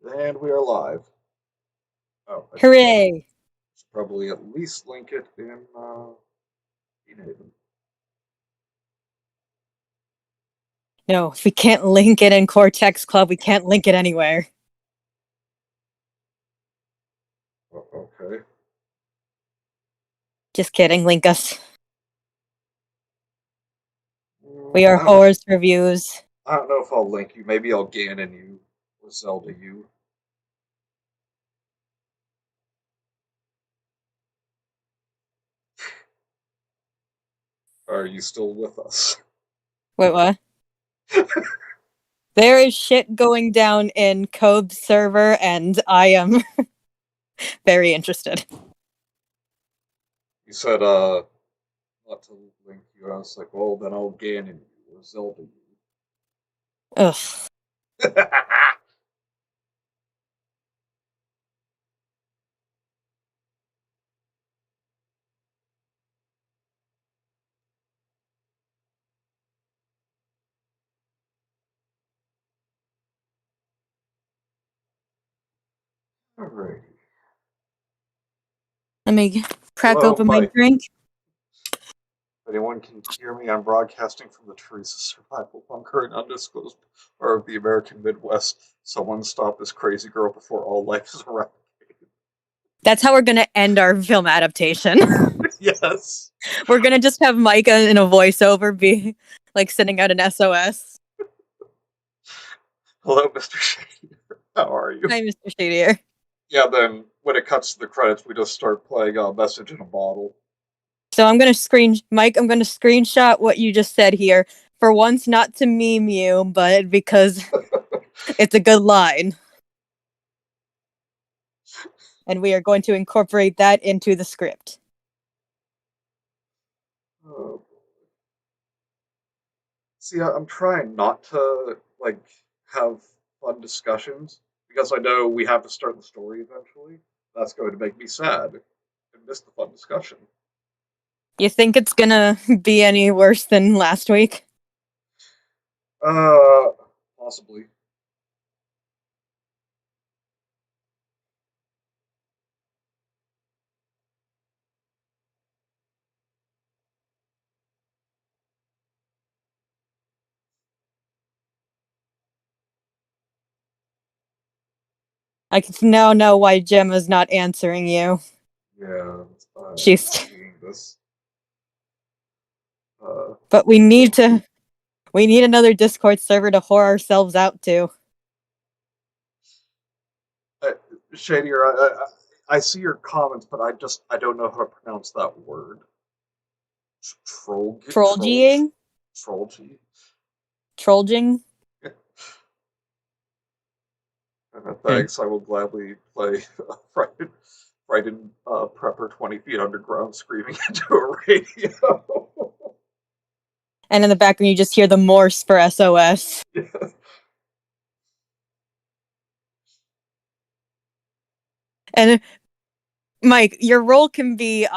And we are live. Oh, I should Hooray! probably at least link it in Haven. No, if we can't link it in Cortex Club, we can't link it anywhere. Okay. Just kidding, link us. We I are don't know. horrors reviews. I don't know if I'll link you. Maybe I'll Ganon you or Zelda you. Are you still with us? Wait, what? There is shit going down in Cobe's server, and I am very interested. You said not to link you. I was like, well, then I'll Ganon you or Zelda Ugh. you. Alrighty. Let me crack Hello, open my Mike. drink. If anyone can hear me, I'm broadcasting from the Theresa survival bunker in undisclosed part of the American Midwest. Someone stop this crazy girl before all life is eradicated. That's how we're gonna end our film adaptation. Yes. We're gonna just have Micah in a voiceover be like sending out an SOS. Hello, Mr. Shady. How are you? Hi, Mr. Shadier. Yeah, then when it cuts to the credits, we just start playing a message in a bottle. So I'm gonna screenshot what you just said here. For once, not to meme you, but because it's a good line. And we are going to incorporate that into the script. Oh. See, I'm trying not to have fun discussions because I know we have to start the story eventually. That's going to make me sad and miss the fun discussion. You think it's gonna be any worse than last week? Uh, Possibly. I can now know why Gemma's not answering you. Yeah, She's. seeing this. But we need another Discord server to whore ourselves out to. Uh, Shadier, I see your comments, but I don't know how to pronounce that word. Trollging? Trollgy. Trollging? Thanks. I will gladly play Frightened Prepper 20 feet underground screaming into a radio. And in the background, you just hear the Morse for SOS. Yeah. And Mike, your role can be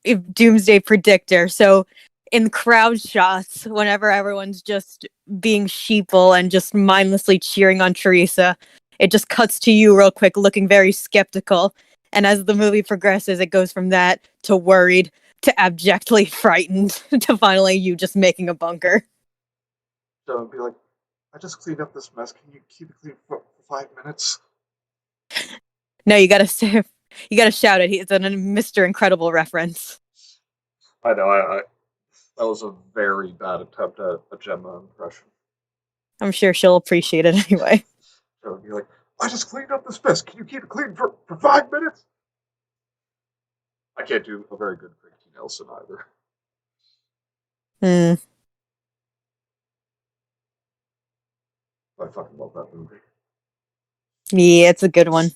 Doomsday Predictor. So in crowd shots, whenever everyone's just being sheeple and just mindlessly cheering on Theresa, it just cuts to you real quick, looking very skeptical. And as the movie progresses, it goes from that to worried to abjectly frightened to finally you just making a bunker. So be like, I just cleaned up this mess. Can you keep it clean for 5 minutes? No, you gotta shout it. It's a Mr. Incredible reference. I know. That was a very bad attempt at a Gemma impression. I'm sure she'll appreciate it anyway. So be like, I just cleaned up this mess. Can you keep it clean for 5 minutes? I can't do a very good Christy Nelson either. Hmm. I fucking love that movie. Yeah, it's a good one.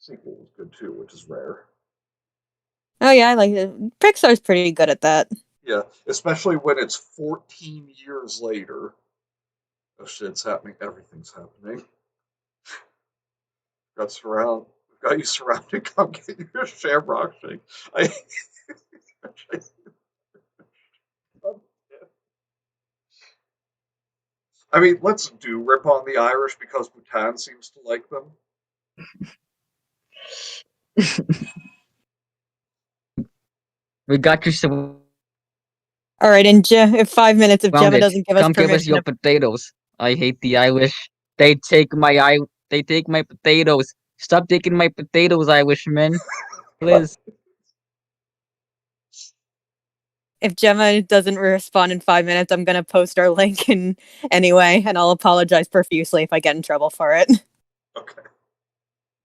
Sequel was good too, which is rare. Oh yeah, I like it. Pixar's pretty good at that. Yeah, especially when it's 14 years later. Oh shit's happening. Everything's happening. We've got you surrounded. Come get your shamrock shake. I, I mean, let's do rip on the Irish because Bhutan seems to like them. We got you some. All right, in 5 minutes, if Found Gemma it. doesn't give us Come give us permission your to potatoes. I hate the Irish. They take my potatoes. Stop taking my potatoes, Irishmen. Please. if Gemma doesn't respond in 5 minutes, I'm gonna post our link in anyway, and I'll apologize profusely if I get in trouble for it. Okay,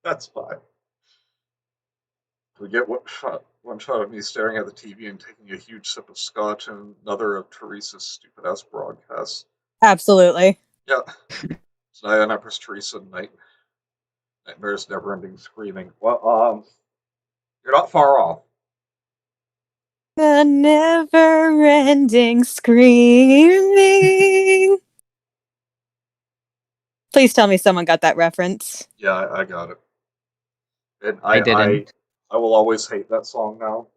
that's fine. We get one shot of me staring at the TV and taking a huge sip of scotch, and another of Teresa's stupid ass broadcasts. Absolutely. Yeah, tonight on Empress Theresa Nightmares, never-ending screaming. Well, you're not far off. The never-ending screaming. Please tell me someone got that reference. Yeah, I got it. And I didn't. I will always hate that song now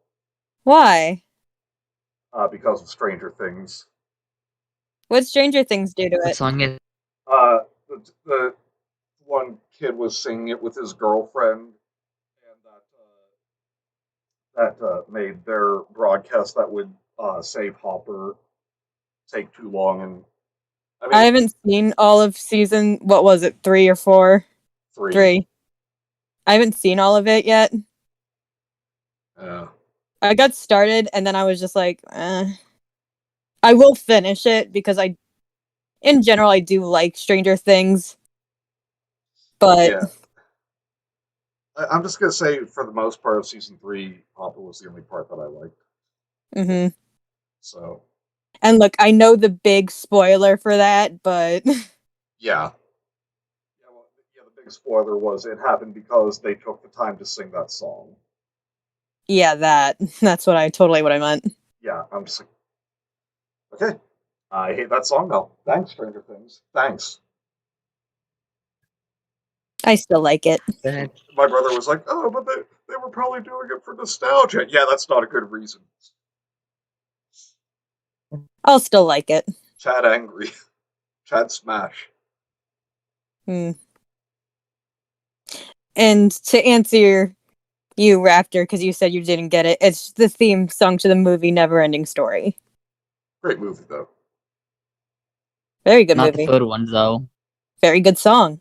Why? because of Stranger Things. What Stranger Things do to What it? song is? The one kid was singing it with his girlfriend, and that made their broadcast that would save Hopper take too long. And I I mean, haven't seen all of season. What was it? 3 or 4? three. 3. I haven't seen all of it yet. I got started and then I was just like, I will finish it because in general, I do like Stranger Things. But Yeah. I'm just gonna say, for the most part of season 3, Hopper was the only part that I liked. hmm So and look, I know the big spoiler for that, but yeah, the big spoiler was it happened because they took the time to sing that song. yeah, that's what I meant. Yeah, I'm just like, okay, I hate that song now. Thanks, Stranger Things. Thanks. I still like it. My brother was like, oh, but they were probably doing it for nostalgia. Yeah, that's not a good reason. I'll still like it. Chad angry. Chad smash. Hmm. And to answer you, Raptor, because you said you didn't get it, it's the theme song to the movie Neverending Story. Great movie, though. Very good Not the movie. third one, though. Very good song.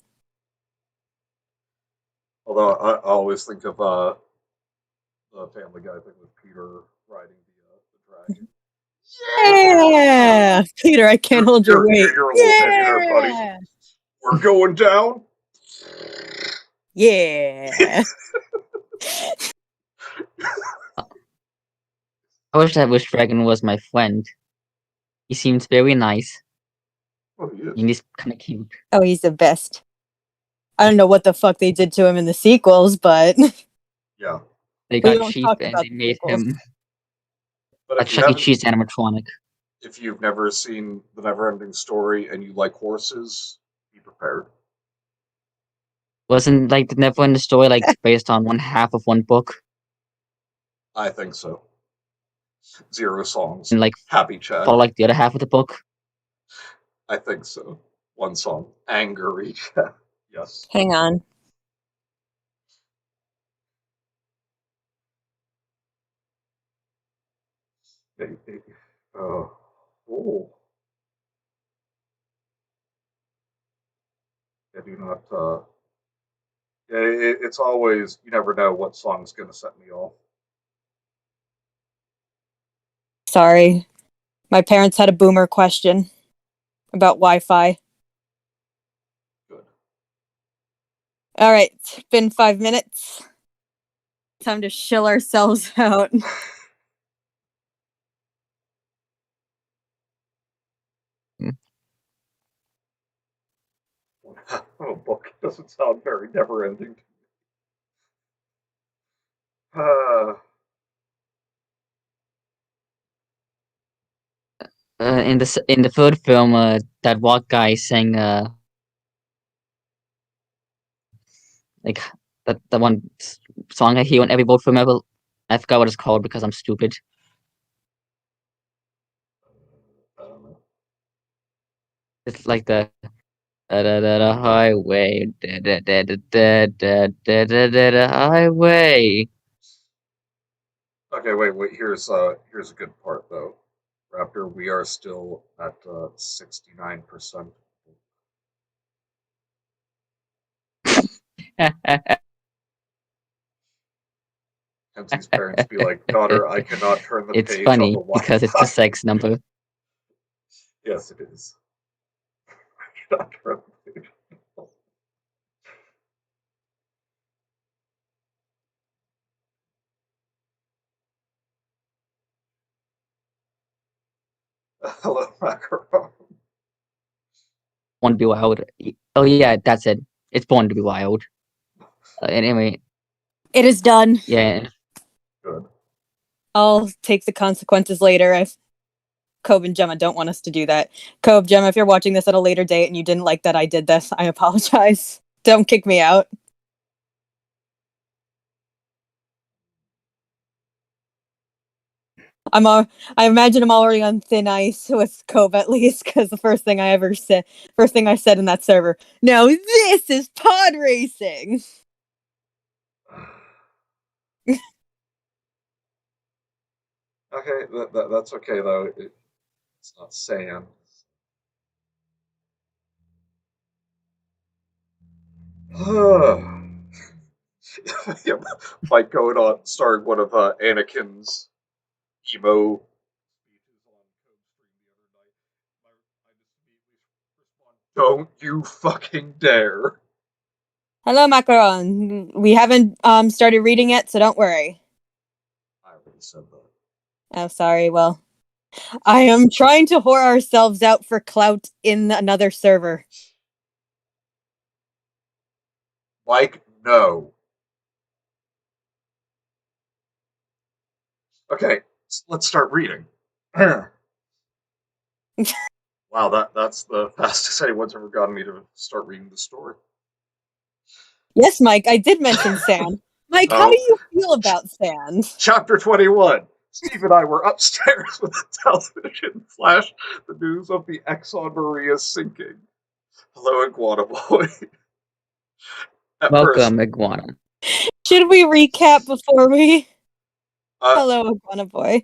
Although I always think of the Family Guy thing with Peter riding the dragon. Yeah, Peter, I can't hold your weight. You're a little heavy there, buddy. We're going down. Yeah. I wish that Wish Dragon was my friend. He seems very nice. Oh, he is. And he's kind of cute. Oh, he's the best. I don't know what the fuck they did to him in the sequels, but Yeah. They we got won't cheap talk and about they the made sequels. him But a Chuck E. Cheese animatronic. if you've never seen The Neverending Story and you like horses, be prepared. Wasn't like the Neverending Story like based on one half of one book I think so. 0 songs. and like Happy Chad. follow like the other half of the book? I think so. 1 song. Angry Chad. Yes. Hang on. Oh. I do not. It's always, you never know what song's going to set me off. Sorry. My parents had a boomer question about Wi-Fi. Good. All right, it's been 5 minutes. Time to chill ourselves out. Oh, book doesn't sound very never ending. In the third film, that walk guy sang like that one song I hear on every boat film ever. I forgot what it's called because I'm stupid. It's like the highway, highway. Okay, wait. Here's a good part though. Raptor, we are still at 69%. Kenzie's parents be like, "Daughter, I cannot turn the It's page on funny the because it's the Wi-Fi." sex number. Yes, it is. I cannot turn the page. Hello, macaron. Born to be wild. Oh yeah, that's it. It's born to be wild. Anyway, It is done. yeah. Good. I'll take the consequences later if Cove and Gemma don't want us to do that. Cove, Gemma, if you're watching this at a later date and you didn't like that I did this, I apologize. Don't kick me out. I imagine I'm already on thin ice with Cove at least, because the first thing I said in that server. Now this is pod racing. Okay, that's okay though. It's not sand. Yeah, Mike going on starring one of Anakin's emo speeches on Code Stream the other night. I just immediately respond, "Don't you fucking dare!" Hello, Macaron. We haven't started reading yet, so don't worry. I already said that. Oh, sorry. Well, I am trying to whore ourselves out for clout in another server. Mike, no. Okay, let's start reading. Wow, that's the fastest anyone's ever gotten me to start reading the story. Yes, Mike, I did mention sand. Mike, how do Oh, you feel about sand? chapter 21. Steve and I were upstairs with the television flash the news of the Exxon Maria sinking. Hello, Iguana Boy. At first, Welcome, Iguana. Should we recap before we... uh, Hello, Iguana Boy.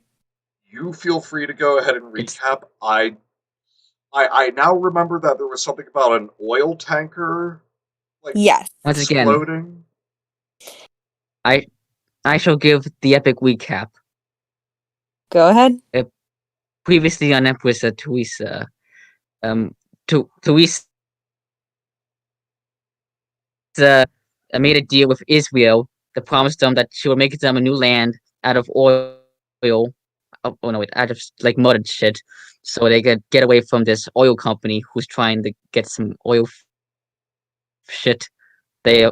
you feel free to go ahead and It's recap. I now remember that there was something about an oil tanker, like, Yes. once again, exploding. I I shall give the epic recap. Go ahead. Previously on Empress Theresa, Theresa made a deal with Israel that promised them that she would make them a new land out of oil. Oh no, wait, out of like mud and shit, so they could get away from this oil company who's trying to get some oil shit. They,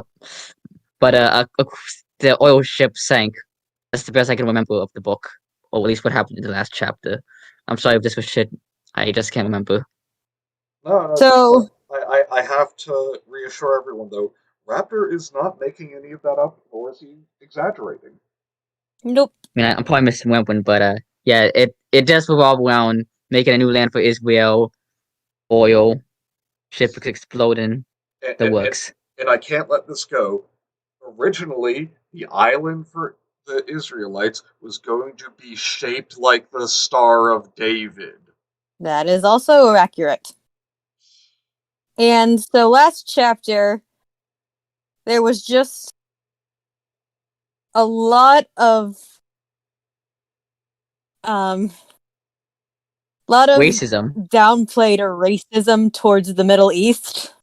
but the oil ship sank. That's the best I can remember of the book, or at least what happened in the last chapter. I'm sorry if this was shit. I just can't remember. No, that's So, I have to reassure everyone though. Raptor is not making any of that up, nor is he exaggerating. nope. I mean, I'm probably misremembering, but yeah, it does revolve around making a new land for Israel, oil, ship exploding, And, the and, works. and I can't let this go. Originally, the island for the Israelites was going to be shaped like the Star of David. That is also accurate. And so last chapter, there was just a lot of um Racism. downplayed racism towards the Middle East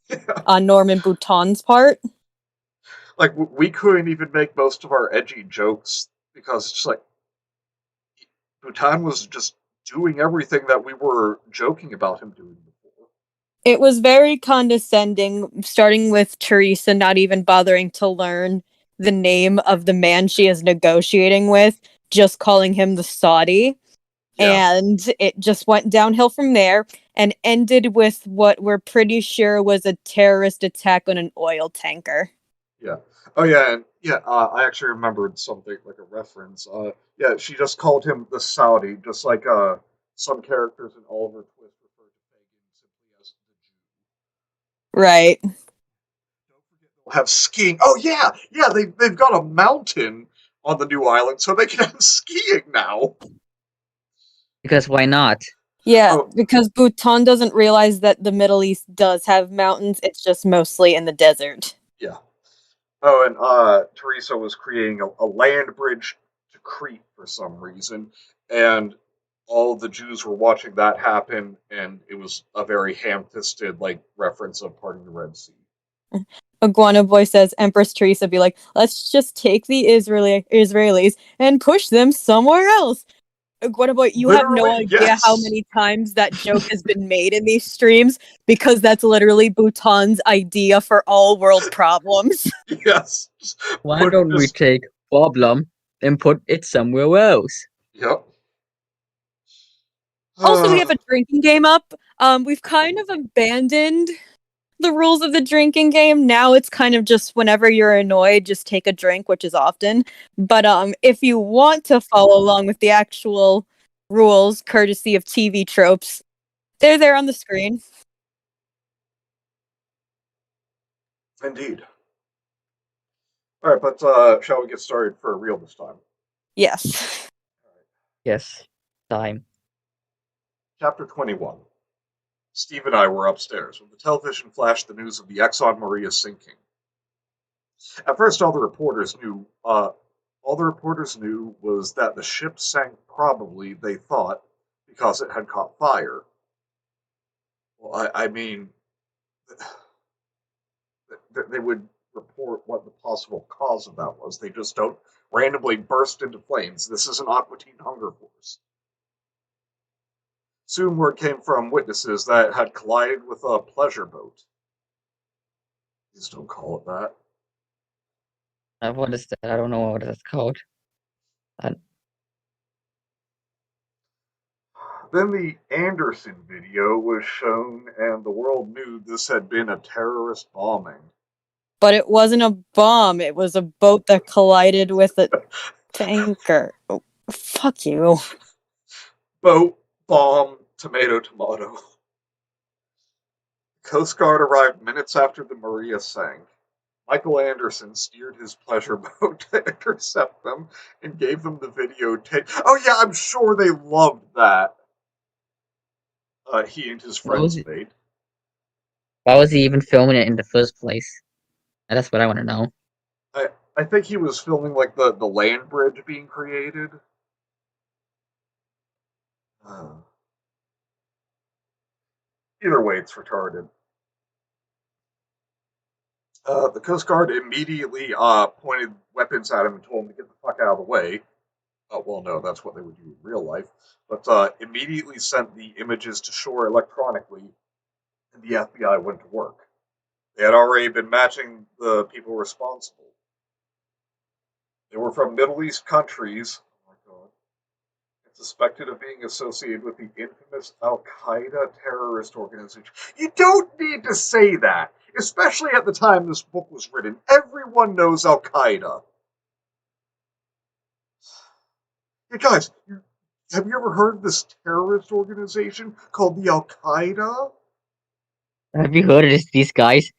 on Norman Bhutan's part. Like we couldn't even make most of our edgy jokes because it's just like Bhutan was just doing everything that we were joking about him doing before. It was very condescending, starting with Teresa not even bothering to learn the name of the man she is negotiating with, just calling him the Saudi. Yeah, And it just went downhill from there and ended with what we're pretty sure was a terrorist attack on an oil tanker. yeah. Oh yeah, and yeah. I actually remembered something like a reference. Yeah, she just called him the Saudi, just like some characters in Oliver Twist refer to pagans simply as the Right. They'll have skiing. Oh yeah, they've got a mountain on the new island, so they can have skiing now. Because why not? Yeah, Oh because Bhutan doesn't realize that the Middle East does have mountains. It's just mostly in the desert. yeah. Oh, and Teresa was creating a land bridge to Crete for some reason, and all the Jews were watching that happen, and it was a very ham-fisted like reference of parting the Red Sea. Iguana Boy says Empress Theresa be like, let's just take the Israelis and push them somewhere else. Iguana Boy, you have no Literally, idea how yes, many times that joke has been made in these streams because that's literally Bhutan's idea for all world problems. yes. Why don't we Just take problem and put it somewhere else? yep. Also, we have a drinking game up. We've kind of abandoned the rules of the drinking game. Now it's kind of just whenever you're annoyed, just take a drink, which is often. But if you want to follow along with the actual rules, courtesy of TV tropes, they're there on the screen. Indeed. All right, but shall we get started for real this time? Yes. Yes, time. Chapter 21. Steve and I were upstairs when the television flashed the news of the Exxon Maria sinking. At first, all the reporters knew was that the ship sank probably, they thought, because it had caught fire. Well, I mean, they would report what the possible cause of that was. They just don't randomly burst into flames. This is an Aqua Teen Hunger Force. Soon word came from witnesses that it had collided with a pleasure boat. Please don't call it that. What is that? I don't know what that's called. Then the Anderson video was shown, and the world knew this had been a terrorist bombing. But it wasn't a bomb. It was a boat that collided with a tanker. Oh, fuck you. Boat, bomb, tomato, tomato. Coast Guard arrived minutes after the Maria sank. Michael Anderson steered his pleasure boat to intercept them and gave them the videotape. Oh yeah, I'm sure they loved that. He and his friends made. Why was he even filming it in the first place? That's what I want to know. I think he was filming like the land bridge being created. Either way, it's retarded. The Coast Guard immediately pointed weapons at him and told him to get the fuck out of the way. Well, no, that's what they would do in real life. But immediately sent the images to shore electronically, and the FBI went to work. They had already been matching the people responsible. They were from Middle East countries. Oh my god. And suspected of being associated with the infamous Al Qaeda terrorist organization. You don't need to say that, especially at the time this book was written. Everyone knows Al Qaeda. Hey guys, have you ever heard of this terrorist organization called the Al Qaeda? Have you heard of these guys?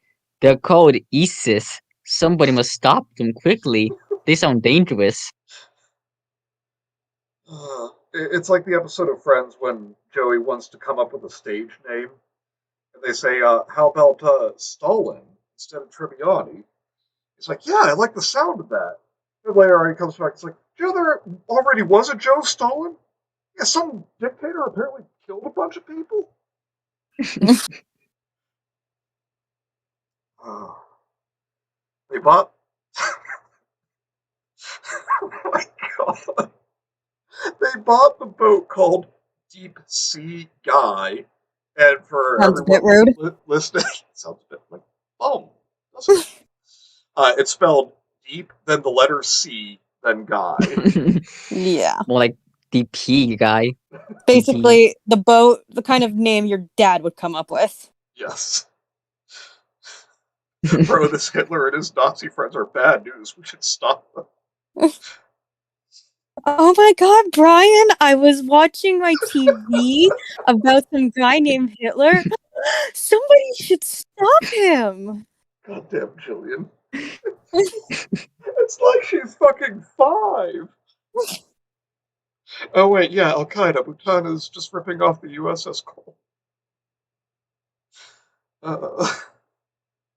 They're called ISIS. Somebody must stop them quickly. They sound dangerous. It's like the episode of Friends when Joey wants to come up with a stage name, and they say, "How about Stalin instead of Tribbiani?" He's like, "Yeah, I like the sound of that." And later he comes back. It's like, "Do you know there already was a Joe Stalin? Yeah, some dictator apparently killed a bunch of people." They bought. Oh my god! They bought the boat called Deep Sea Guy, and for Sounds a bit everyone rude. listening, sounds a bit like it's spelled deep, then the letter C, then guy. Yeah. More like DP guy. Basically, the boat, the kind of name your dad would come up with. Yes. Bro, this Hitler and his Nazi friends are bad news. We should stop them. Oh my god, Brian, I was watching my TV about some guy named Hitler. Somebody should stop him. Goddamn Jillian. It's like she's fucking 5. Oh wait, yeah, Al Qaeda. Bhutan is just ripping off the USS Cole.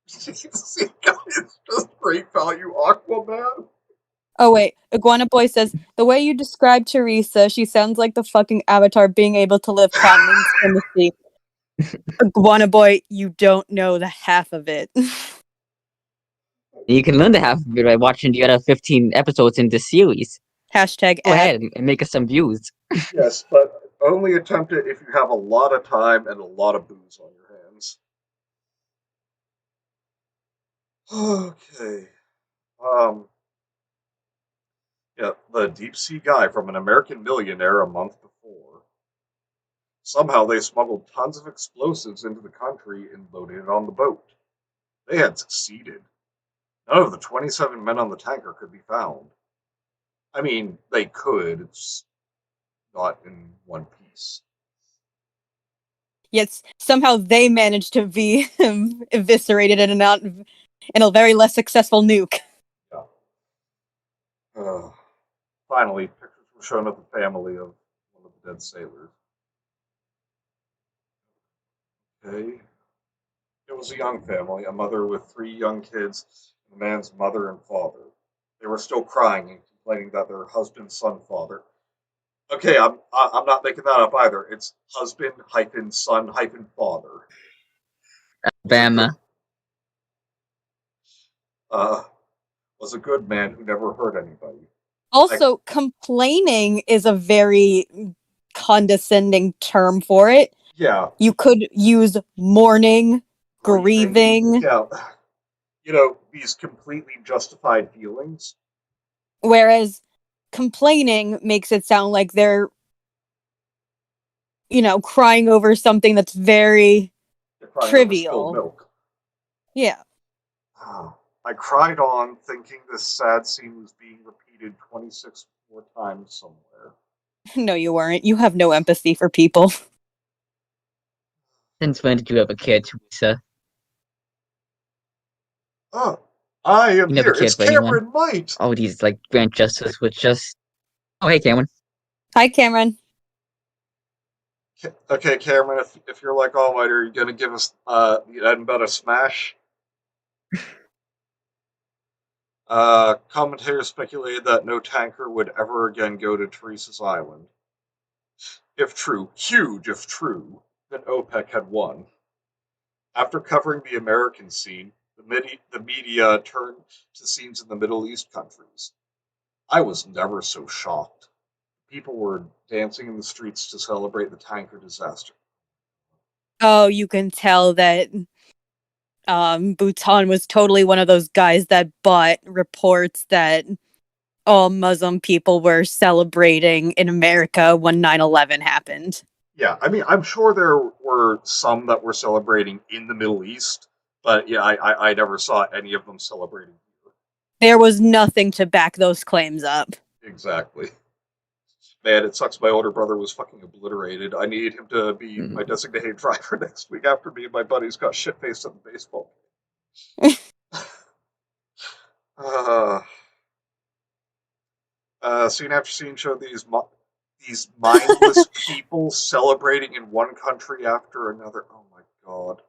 Jesus, you guys, just great value Aquaman. Oh wait, Iguana Boy says, the way you describe Teresa, she sounds like the fucking Avatar being able to live calmly in the sea. Iguana Boy, you don't know the half of it. You can learn the half of it by watching the other 15 episodes in the series. Hashtag Go ad. ahead and make us some views. Yes, but only attempt it if you have a lot of time and a lot of booze on your hands. Okay. Yeah, the deep sea guy from an American Millionaire a month before. Somehow they smuggled tons of explosives into the country and loaded it on the boat. They had succeeded. None of the 27 men on the tanker could be found. I mean, they could, it's not in one piece. Yet somehow they managed to be eviscerated in a very less successful nuke. Yeah. Finally, pictures were shown of the family of one of the dead sailors. Okay. It was a young family, a mother with 3 young kids, and the man's mother and father. They were still crying and complaining that their husband, son, father. Okay, I'm not making that up either. It's husband hyphen son hyphen father. Bama. Was a good man who never hurt anybody. Also, complaining is a very condescending term for it. Yeah. You could use mourning, grieving. Yeah. You know, these completely justified feelings. Whereas complaining makes it sound like they're, crying over something that's very trivial. Milk. Yeah. I cried on, thinking this sad scene was being repeated 26 more times somewhere. No, you weren't. You have no empathy for people. Since when did you have a kid, Teresa? Oh, I am You never here. cared It's for anyone. Cameron Might. Oh, these like Grant Justice was just. Oh, hey, Cameron. Hi, Cameron. Okay, Cameron, if you're like All Might, are you going to give us the Edinburgh Smash? Commentators speculated that no tanker would ever again go to Teresa's Island. If true, huge if true, then OPEC had won. After covering the American scene, the media turned to scenes in the Middle East countries. I was never so shocked. People were dancing in the streets to celebrate the tanker disaster. Oh, you can tell that Bhutan was totally one of those guys that bought reports that all Muslim people were celebrating in America when 9/11 happened. Yeah, I mean, I'm sure there were some that were celebrating in the Middle East, but yeah, I never saw any of them celebrating here. There was nothing to back those claims up. Exactly. Man, it sucks my older brother was fucking obliterated. I need him to be my designated driver next week after me and my buddies got shit-faced at the baseball game. Scene after scene showed these mindless people celebrating in one country after another. Oh my god.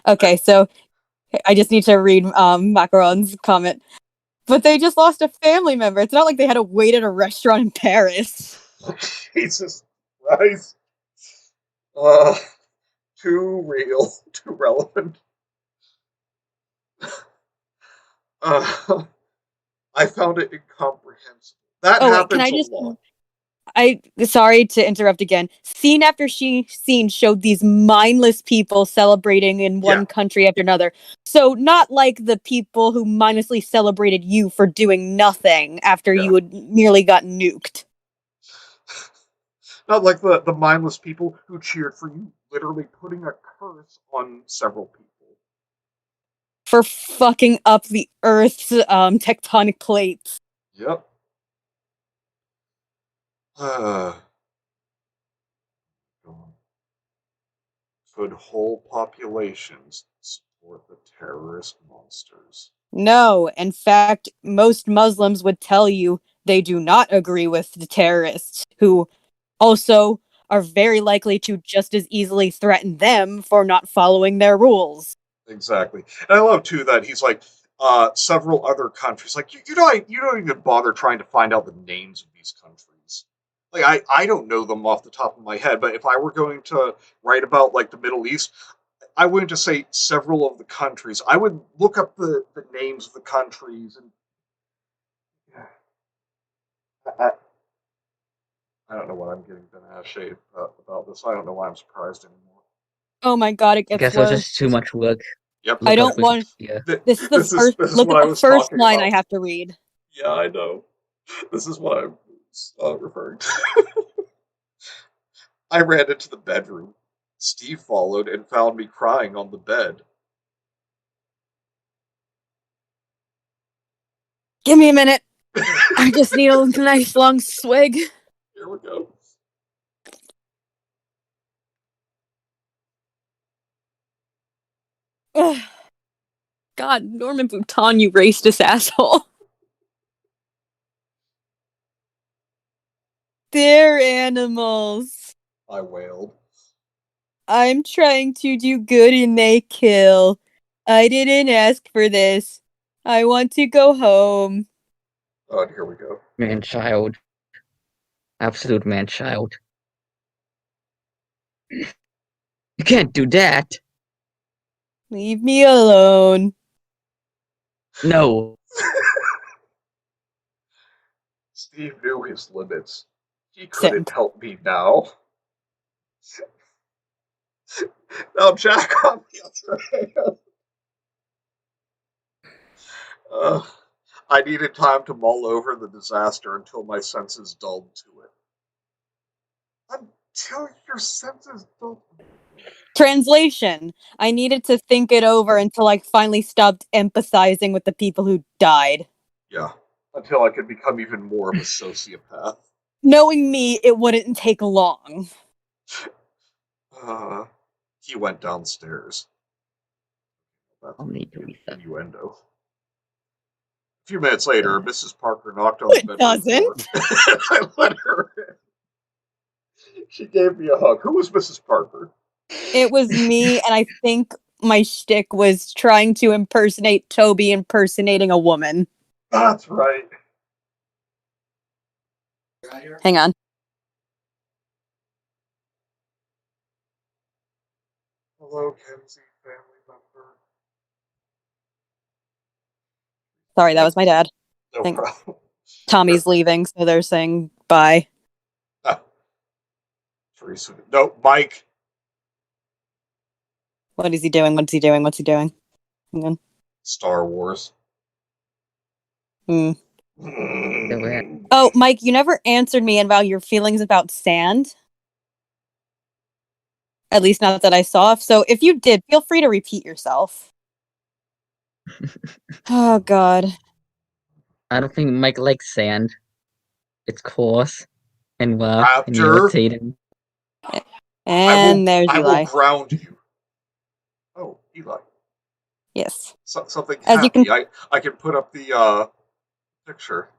Okay, so I just need to read Macaron's comment. But they just lost a family member. It's not like they had to wait at a restaurant in Paris. Jesus Christ. Too real, too relevant. I found it incomprehensible. That happens a lot. Sorry to interrupt again. Scene after scene showed these mindless people celebrating in one country after another. So not like the people who mindlessly celebrated you for doing nothing after you had nearly got nuked. Not like the mindless people who cheered for you literally putting a curse on several people. For fucking up the Earth's tectonic plates. Yep. Could whole populations support the terrorist monsters? No, in fact, most Muslims would tell you they do not agree with the terrorists, who also are very likely to just as easily threaten them for not following their rules. Exactly. And I love too that he's like several other countries. Like you don't even bother trying to find out the names of these countries. Like I don't know them off the top of my head, but if I were going to write about like the Middle East, I wouldn't just say several of the countries. I would look up the names of the countries and yeah, I, I don't know what I'm getting bent out of shape about this. I don't know why I'm surprised anymore. Oh my god, it I gets guess it was worse. just too much work. Yep. I Look up don't want. Wikipedia. This is the first. This is Look what at I the was first talking line I about. have to read. Yeah, I know. This is what I was referring to. I ran into the bedroom. Steve followed and found me crying on the bed. Give me a minute. I just need a nice long swig. Here we go. Ugh. God, Norman Bouton, you racist asshole. They're animals. I wailed. I'm trying to do good and they kill. I didn't ask for this. I want to go home. Oh, and here we go. Man child. Absolute man child. You can't do that. Leave me alone. No. Steve knew his limits. He couldn't Simp. help me now. Now Jack on the other hand. I needed time to mull over the disaster until my senses dulled to it. Until your senses dulled. Translation. I needed to think it over until I finally stopped empathizing with the people who died. Yeah. Until I could become even more of a sociopath. Knowing me, it wouldn't take long. Uh, he went downstairs. That's Only Theresa. innuendo. A few minutes later, Mrs. Parker knocked on the It bedroom door. doesn't. I let her in. She gave me a hug. Who was Mrs. Parker? It was me, and I think my shtick was trying to impersonate Toby impersonating a woman. That's right. Hang on. Hello, Kenzie, family member. Sorry, that was my dad. No Think- problem. Tommy's leaving, so they're saying bye. Teresa. No, Mike. What is he doing? What's he doing? What's he doing? Hang on. Star Wars. Hmm. Mm. Oh, Mike, you never answered me about your feelings about sand. At least not that I saw. So if you did, feel free to repeat yourself. Oh, God. I don't think Mike likes sand. It's coarse and rough and Raptor. irritating. And there's I Eli. will ground you. Oh, Eli. Yes. Something As you happy. can- I can put up the picture.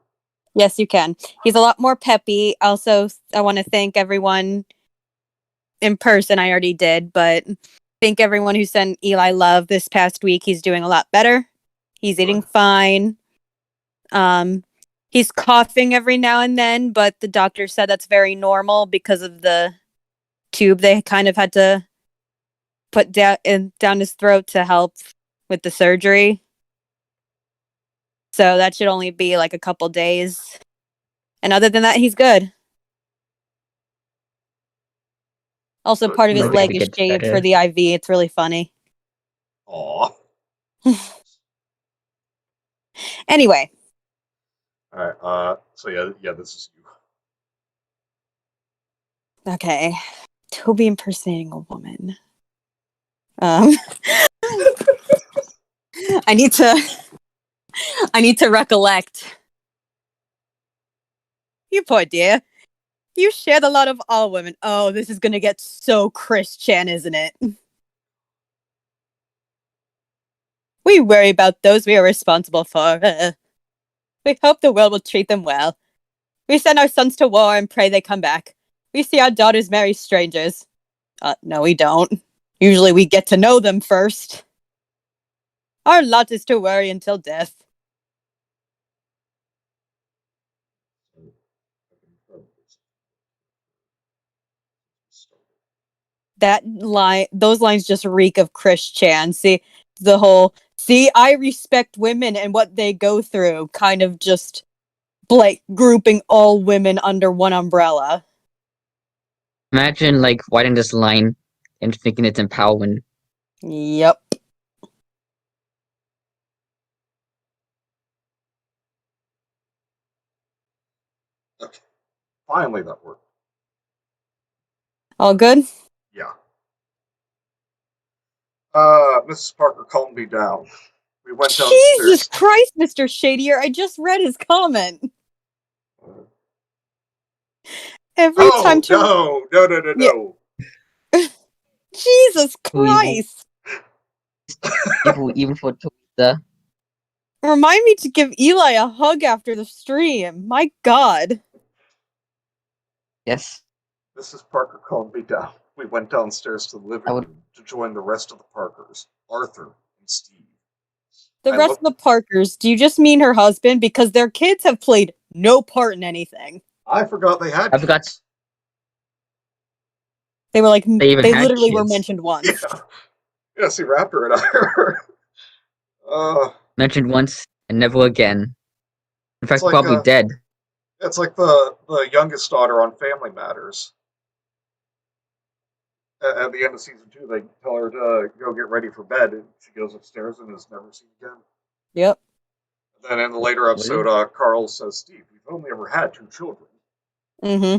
Yes, you can. He's a lot more peppy. Also, I want to thank everyone in person. I already did, but thank everyone who sent Eli love this past week. He's doing a lot better. He's eating fine. He's coughing every now and then, but the doctor said that's very normal because of the tube they kind of had to put down his throat to help with the surgery. So that should only be like a couple days. And other than that, he's good. Also, part of his Maybe leg he is gets shaved better. for the IV. It's really funny. Aw. Anyway, All right. So yeah, this is you. okay. Toby impersonating a woman. Um, I need to recollect. You poor dear. You shared a lot of all women. Oh, this is gonna get so Christian, isn't it? We worry about those we are responsible for. We hope the world will treat them well. We send our sons to war and pray they come back. We see our daughters marry strangers. No, we don't. Usually we get to know them first. Our lot is to worry until death. Those lines just reek of Chris Chan. See, I respect women and what they go through, kind of just like grouping all women under one umbrella. Imagine like writing this line and thinking it's empowerment. Yep. Okay. Finally, that worked. All good? Yeah. Mrs. Parker calmed me down. We went Jesus downstairs. Christ, Mr. Shadier, I just read his comment. Every time No. Yeah. Jesus Evil. Christ. Even for Twitter. Remind me to give Eli a hug after the stream. My God. Yes. Mrs. Parker calmed me down. We went downstairs to the living room to join the rest of the Parkers, Arthur and Steve. The rest of the Parkers, do you just mean her husband? Because their kids have played no part in anything. I forgot they had kids. They were like, they literally kids. were mentioned once. Yeah, see, Raptor and I are mentioned once and never again. In fact, like, probably dead. It's like the youngest daughter on Family Matters. At the end of season 2, they tell her to go get ready for bed, and she goes upstairs and is never seen again. Yep. And then in the later episode, Carl says, Steve, we've only ever had 2 children. Mm-hmm.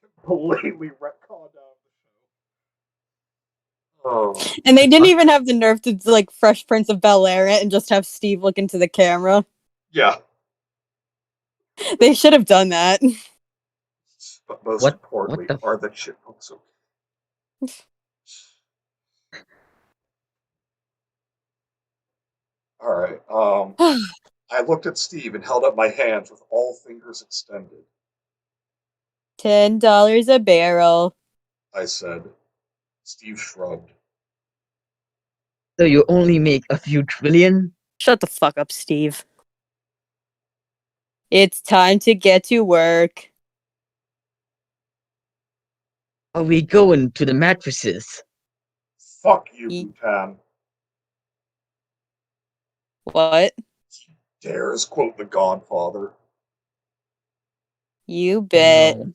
Just completely retconned out. Oh. And they didn't even have the nerve to like Fresh Prince of Bel-Air it and just have Steve look into the camera. Yeah. They should have done that. But most importantly, are the chipmunks okay? Alright, I looked at Steve and held up my hands with all fingers extended. $10 a barrel, I said. Steve shrugged. So you only make a few trillion? Shut the fuck up, Steve. It's time to get to work. Are we going to the mattresses? Fuck you, Bhutan. What? He dares quote The Godfather. You bet. No.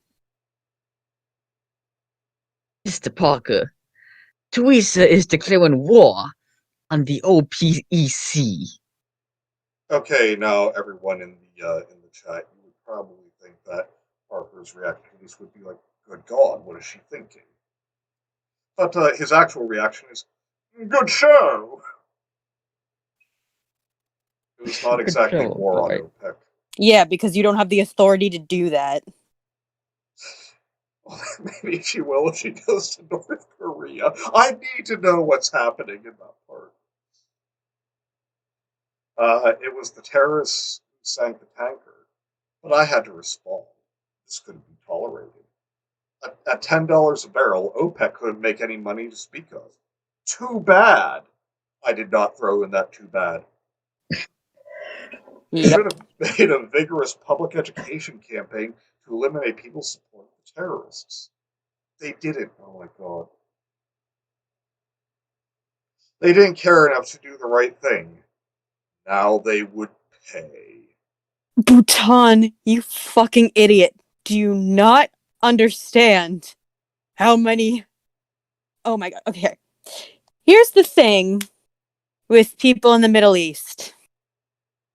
Mr. Parker, Theresa is declaring war on the OPEC. Okay, now everyone in the chat, you would probably think that Parker's reaction to this would be like, "Good God, what is she thinking?" But his actual reaction is, "Good show." It was not exactly war on OPEC. Yeah, because you don't have the authority to do that. Well, maybe she will if she goes to North Korea. I need to know what's happening in that part. It was the terrorists who sank the tanker, but I had to respond. This couldn't be tolerated. At $10 a barrel, OPEC couldn't make any money to speak of. Too bad. I did not throw in that too bad. They should have made a vigorous public education campaign to eliminate people's support for terrorists. They didn't. Oh my God. They didn't care enough to do the right thing. Now they would pay. Bhutan, you fucking idiot. Do you not understand how many... Oh my God. Okay. Here's the thing with people in the Middle East.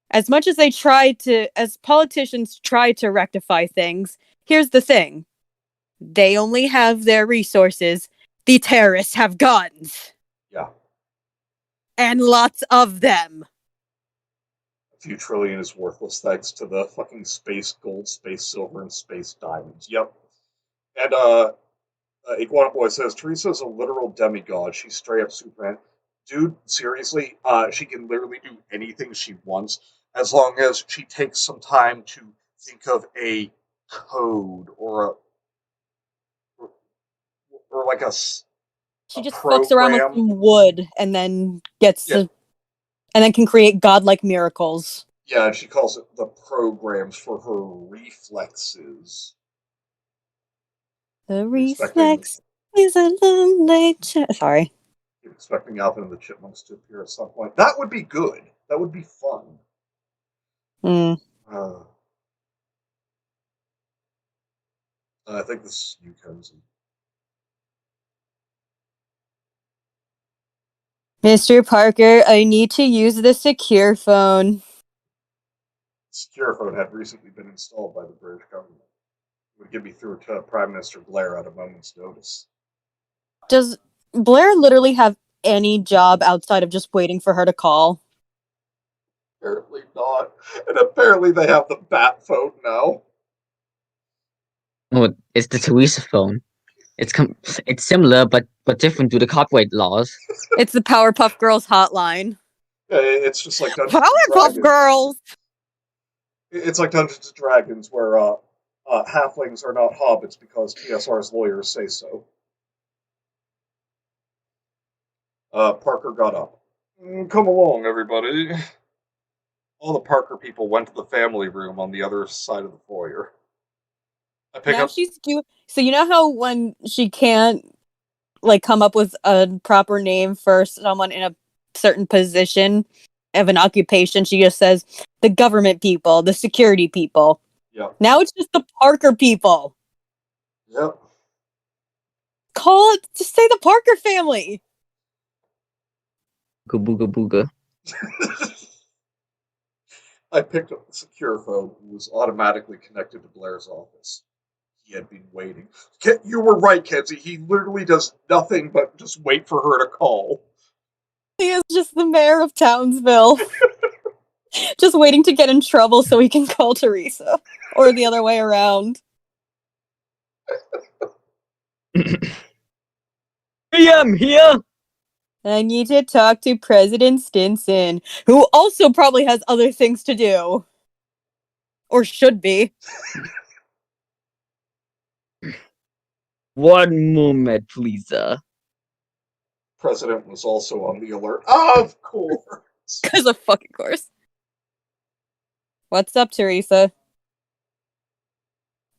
As much as as politicians try to rectify things, here's the thing. They only have their resources. The terrorists have guns. Yeah. And lots of them. A few trillion is worthless thanks to the fucking space gold, space silver, and space diamonds. Yep. And Iguana Boy says, Teresa's a literal demigod. She's straight up Superman. dude, seriously, she can literally do anything she wants as long as she takes some time to think of a code or like She a just fucks around with program. some wood and then Yeah, and then can create godlike miracles. yeah, she calls it the programs for her reflexes. The You're expecting reflex is a lonely sorry. you're expecting Alvin and the Chipmunks to appear at some point. That would be good. That would be fun. Hmm. Uh, I think this is you, Cozy. Mr. Parker, I need to use the secure phone. Secure phone had recently been installed by the British government. It would get me through to Prime Minister Blair at a moment's notice. Does Blair literally have any job outside of just waiting for her to call? Apparently not. And apparently they have the bat phone now. Oh, it's the Theresa phone. It's similar but different due to copyright laws. It's the Powerpuff Girls hotline. It's just like Dungeons and Powerpuff Dragons. Girls! It's like Dungeons and Dragons where halflings are not hobbits because TSR's lawyers say so. Parker got up. Come along, everybody. All the Parker people went to the family room on the other side of the foyer. I pick Now up. she's doing. So you know how when she can't like come up with a proper name for someone in a certain position of an occupation, she just says the government people, the security people. Yep. Now it's just the Parker people. Yep. Call it. Just say the Parker family. Booga booga. I picked up the secure phone and was automatically connected to Blair's office. He had been waiting. You were right, Kenzie. He literally does nothing but just wait for her to call. He is just the mayor of Townsville. Just waiting to get in trouble so he can call Theresa. Or the other way around. I'm here. I need to talk to President Stinson, who also probably has other things to do. Or should be. One moment, please. President was also on the alert. Of course. Because of fucking course. What's up, Theresa?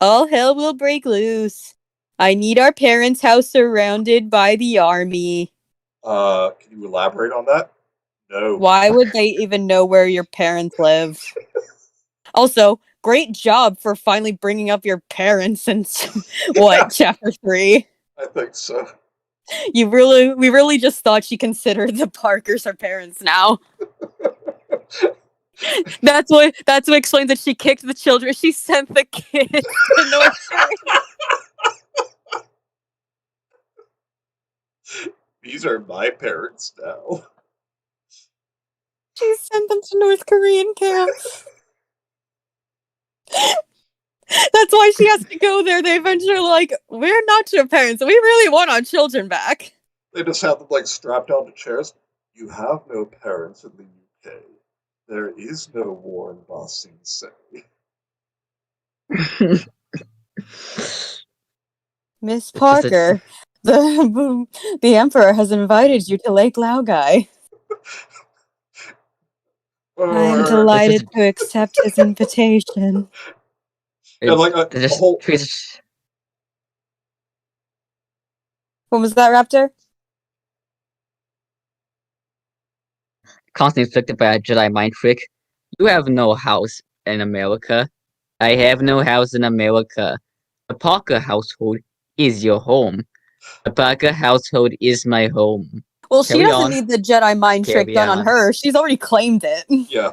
All hell will break loose. I need our parents' house surrounded by the army. Can you elaborate on that? No. Why would they even know where your parents live? Also, great job for finally bringing up your parents since what, chapter 3? I think so. We really just thought she considered the Parkers her parents now. That's what explains that she kicked the children. She sent the kids to North Korea. These are my parents now. She sent them to North Korean camps. That's why she has to go there. They eventually are like, we're not your parents. We really want our children back. They just have them like strapped onto chairs. You have no parents in the UK. There is no war in Boston, say. Miss Parker, the Emperor has invited you to Lake Laogai. I'm delighted to accept his invitation. Yeah, like a whole. What was that, Raptor? Constantly inflicted by a Jedi mind trick. You have no house in America. I have no house in America. The Parker household is your home. The Parker household is my home. Well, she doesn't need the Jedi mind trick done on her. She's already claimed it. Yeah,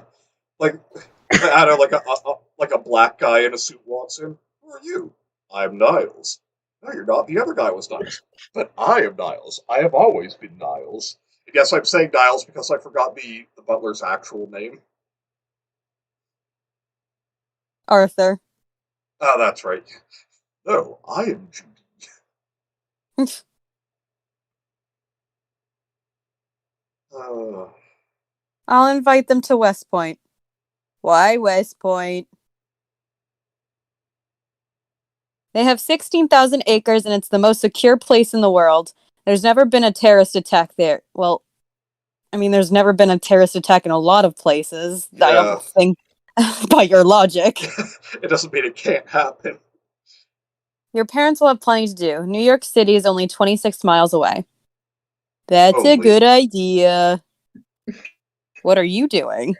like I don't know, like a black guy in a suit walks in. Who are you? I'm Niles. No, you're not. The other guy was Niles, but I am Niles. I have always been Niles. I guess I'm saying Niles because I forgot the butler's actual name. Arthur. Ah, that's right. No, I am Judy. I'll invite them to West Point. Why West Point? They have 16,000 acres and it's the most secure place in the world. There's never been a terrorist attack there. Well, I mean, there's never been a terrorist attack in a lot of places. I Yeah. don't think, by your logic. It doesn't mean it can't happen. Your parents will have plenty to do. New York City is only 26 miles away. That's a Only. good idea. What are you doing?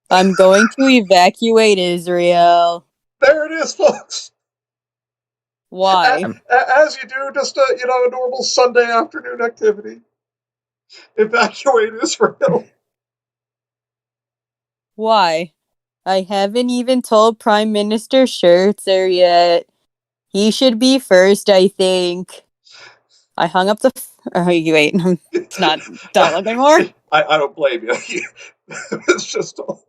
I'm going to evacuate Israel. There it is, folks. Why? As you do, just a normal Sunday afternoon activity. Evacuate Israel. Why? I haven't even told Prime Minister Scherzer yet. He should be first, I think. I hung up the. Wait, it's not dialogue anymore. I don't blame you. It's just all.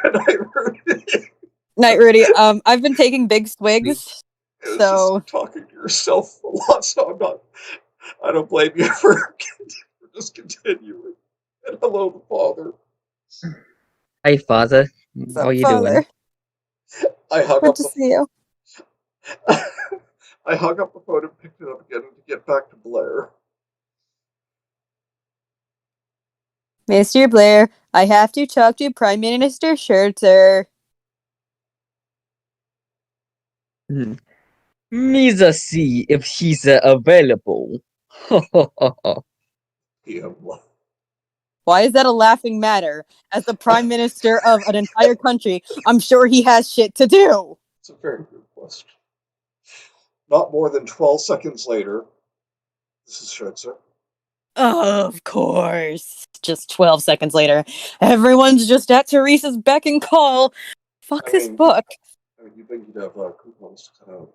Good night, Rudy. Night, Rudy. I've been taking big swigs, It was so just talking to yourself a lot, so I'm not. I don't blame you for just continuing. And hello, the father. Hey, father. what's How up, are you father? doing? I hung Good up to the. see you. I hung up the phone and picked it up again to get back to Blair. Mr. Blair, I have to talk to Prime Minister Scherzer. Me just see if he's available. Yeah, Why is that a laughing matter? As the Prime Minister of an entire country, I'm sure he has shit to do. it's a very good question. Not more than 12 seconds later, this is Scherzer. Of course. Just 12 seconds later. Everyone's just at Teresa's beck and call. Fuck this book. You think you'd have coupons to cut out.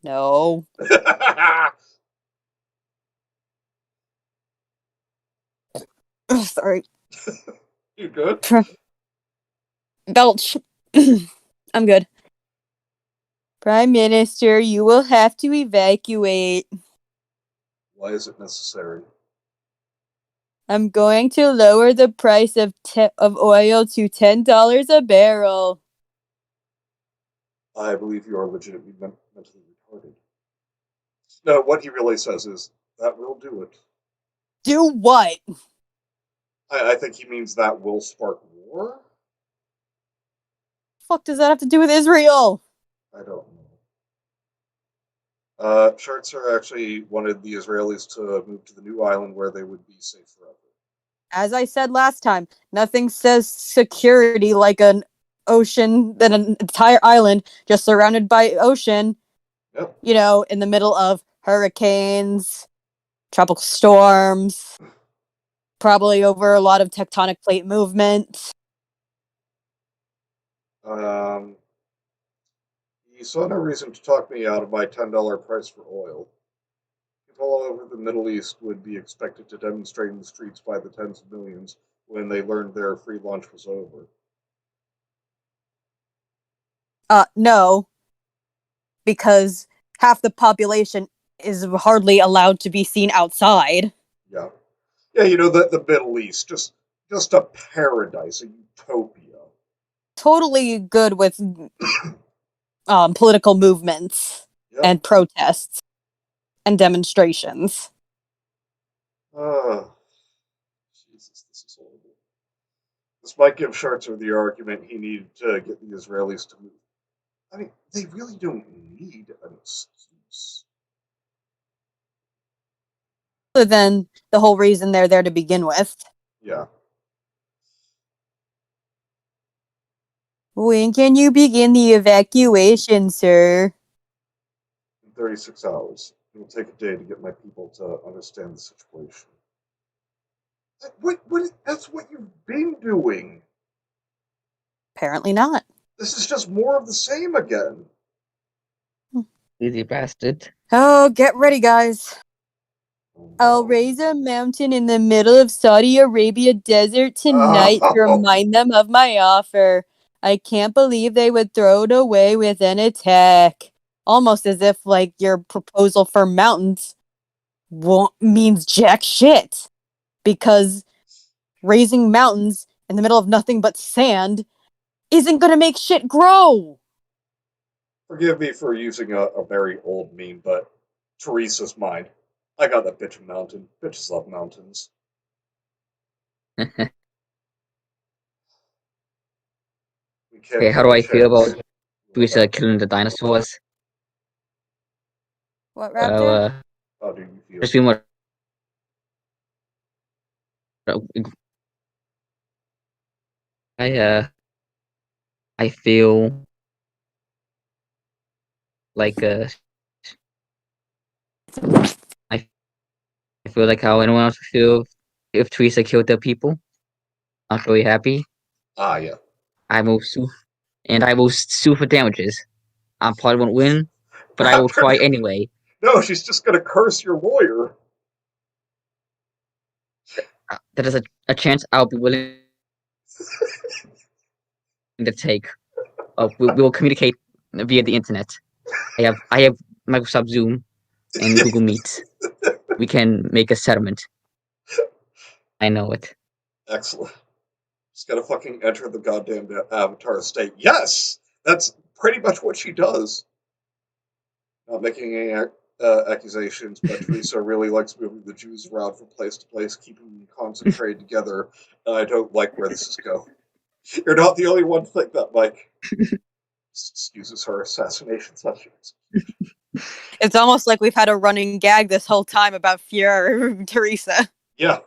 No. Sorry. You good? Belch. I'm good. Prime Minister, you will have to evacuate. Why is it necessary? I'm going to lower the price of oil to $10 a barrel. I believe you are legitimately mentally retarded. No, what he really says is, that will do it. Do what? I think he means that will spark war? Fuck does that have to do with Israel? I don't know. Scherzer actually wanted the Israelis to move to the new island where they would be safe forever. As I said last time, nothing says security like an ocean than an entire island just surrounded by ocean. Yep. You know, in the middle of hurricanes, tropical storms, probably over a lot of tectonic plate movement. He saw no reason to talk me out of my $10 price for oil. People all over the Middle East would be expected to demonstrate in the streets by the tens of millions when they learned their free lunch was over. No, because half the population is hardly allowed to be seen outside. Yeah. Yeah, the Middle East, just a paradise, a utopia. Totally good with political movements and protests and demonstrations. Jesus, this is horrible. This might give Scherzer the argument he needed to get the Israelis to move. I mean, they really don't need an excuse. Other than the whole reason they're there to begin with. Yeah. When can you begin the evacuation, sir? In 36 hours. It will take a day to get my people to understand the situation. That's what you've been doing. Apparently not. This is just more of the same again. Easy bastard. Oh, get ready, guys. I'll raise a mountain in the middle of Saudi Arabia desert tonight to remind them of my offer. I can't believe they would throw it away with an attack. Almost as if, like, your proposal for mountains means jack shit. Because raising mountains in the middle of nothing but sand isn't gonna make shit grow. Forgive me for using a very old meme, but Teresa's mine. I got that bitch a mountain. Bitches love mountains. We can't Okay, how take do a I feel chance. about Theresa killing the dinosaurs? What, Well, Raptor? How do you feel? just being more. I feel like I feel like how anyone else would feel if Teresa killed their people. Not really happy. Ah, yeah. I will sue, and I will sue for damages. I probably won't win, but I will try anyway. No, she's just gonna curse your lawyer. That is a chance I'll be willing to take. We will communicate via the internet. I have Microsoft Zoom and Google Meet. We can make a settlement. I know it. Excellent. Just gotta fucking enter the goddamn avatar state. Yes! That's pretty much what she does. Not making any accusations, but Teresa really likes moving the Jews around from place to place, keeping them concentrated together, and I don't like where this is going. You're not the only one to think that, Mike. Excuses her assassination subjects. It's almost like we've had a running gag this whole time about Fiora Teresa. Yeah.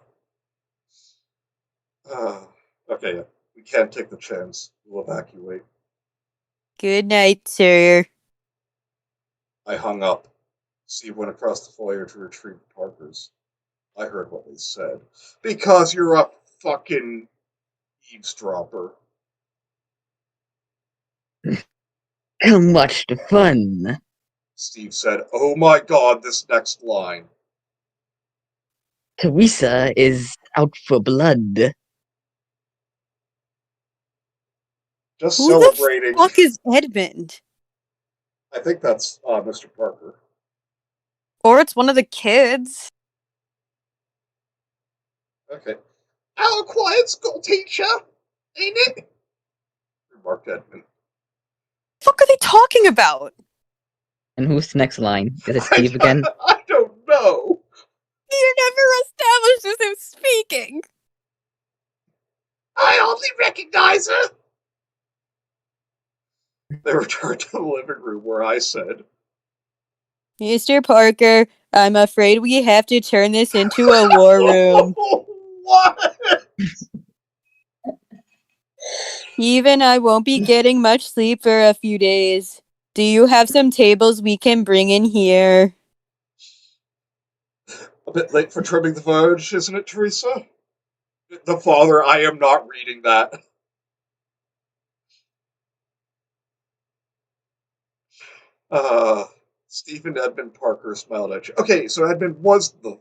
Okay, yeah. We can't take the chance. We'll evacuate. Good night, sir. I hung up. Steve went across the foyer to retrieve the Parkers. I heard what they said. Because you're a fucking eavesdropper. How much the fun? Steve said, "Oh my god, this next line." Teresa is out for blood. Just Who the celebrating. fuck is Edmund? I think that's Mr. Parker. Or it's one of the kids. Okay. Our quiet school teacher, ain't it? Remarked Edmund. What the fuck are they talking about? And who's the next line? Is it Steve again? I don't know. You never established as him speaking. I only recognize her. They returned to the living room where I said, Mr. Parker, I'm afraid we have to turn this into a war room. What? Even I won't be getting much sleep for a few days. Do you have some tables we can bring in here? A bit late for trimming the verge, isn't it, Teresa? The father, I am not reading that. Stephen Edmund Parker smiled at you. Okay, so Edmund was the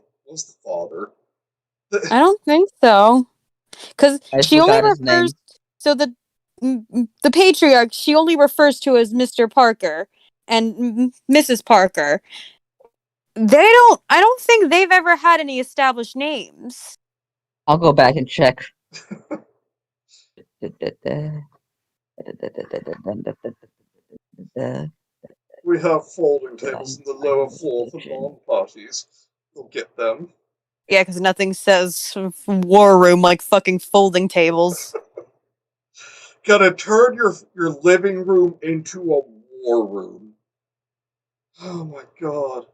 father. I don't think so. Because I she only forgot his name. refers. So the patriarch, she only refers to as Mr. Parker and Mrs. Parker. I don't think they've ever had any established names. I'll go back and check. We have folding tables in the lower floor for lawn parties. We'll get them. Yeah, because nothing says war room like fucking folding tables. Gonna turn your living room into a war room. Oh my god.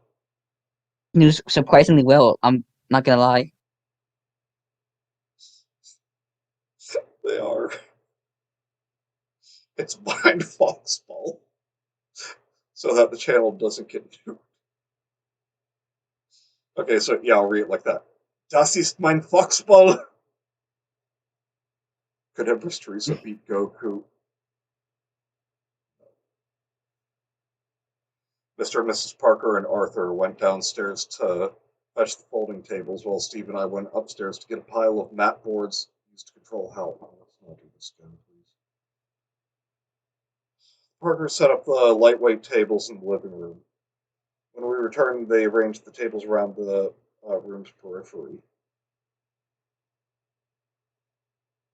News surprisingly well. I'm not gonna lie. They are. It's mind foxball. So that the channel doesn't get nuked. Okay, so yeah, I'll read it like that. Das ist mein Foxball. Could Empress Theresa beat Goku? Mr. and Mrs. Parker and Arthur went downstairs to fetch the folding tables, while Steve and I went upstairs to get a pile of mat boards used to control health. Let's not do this again, please. Parker set up the lightweight tables in the living room. When we returned, they arranged the tables around the room's periphery.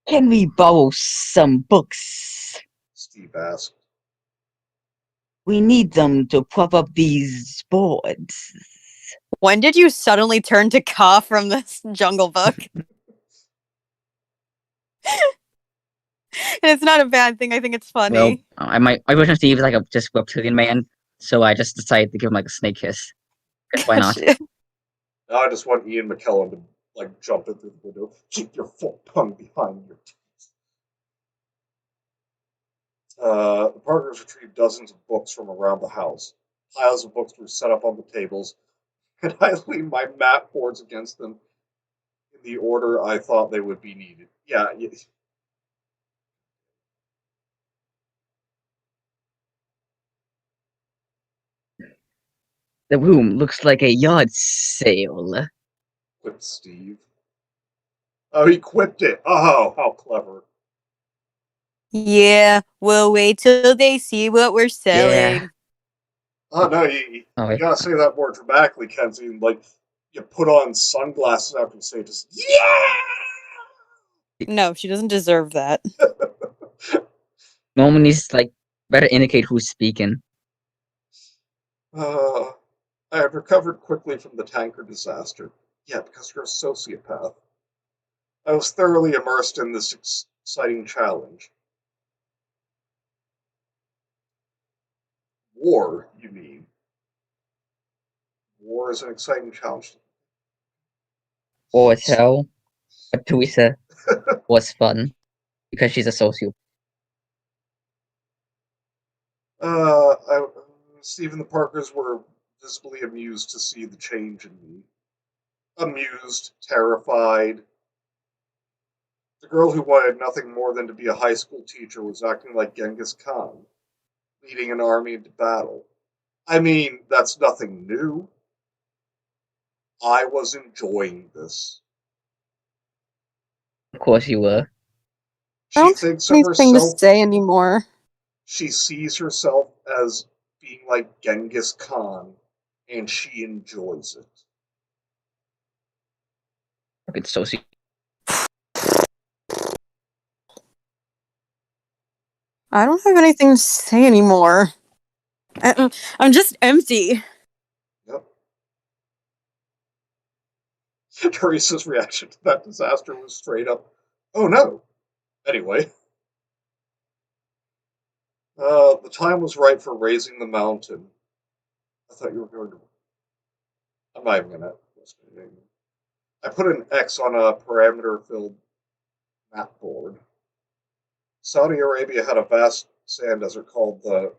Can we borrow some books? Steve asked. We need them to prop up these boards. When did you suddenly turn to Ka from this Jungle Book? And it's not a bad thing. I think it's funny. Well, my version of Steve is like a just reptilian man, so I just decided to give him like a snake kiss. Why not? Gotcha. Now I just want Ian McKellen to like jump in through the window. Keep your full tongue behind your teeth. The partners retrieved dozens of books from around the house. Piles of books were set up on the tables, and I leaned my map boards against them in the order I thought they would be needed. Yeah. The room looks like a yard sale. Quipped Steve. Oh, he quipped it. Oh, how clever. Yeah, we'll wait till they see what we're selling. Oh, no, you gotta say that more dramatically, Kenzie. Like, you put on sunglasses after you say just, yeah! No, she doesn't deserve that. Normally needs like better indicate who's speaking. I had recovered quickly from the tanker disaster. Yeah, because you're a sociopath. I was thoroughly immersed in this exciting challenge. War, you mean? War is an exciting challenge. Or as hell. But Theresa was fun because she's a sociopath. Steve and the Parkers were visibly amused to see the change in me. Amused, terrified. The girl who wanted nothing more than to be a high school teacher was acting like Genghis Khan, leading an army into battle. I mean, that's nothing new. I was enjoying this. Of course you were. I She don't thinks have of anything to herself, say anymore. she sees herself as being like Genghis Khan, and she enjoys it. Fucking sociopath. I don't have anything to say anymore. I'm just empty. Yep. Teresa's reaction to that disaster was straight up, oh no. Anyway, the time was right for raising the mountain. I thought you were going to. I'm not even going to. I put an X on a parameter filled map board. Saudi Arabia had a vast sand desert called the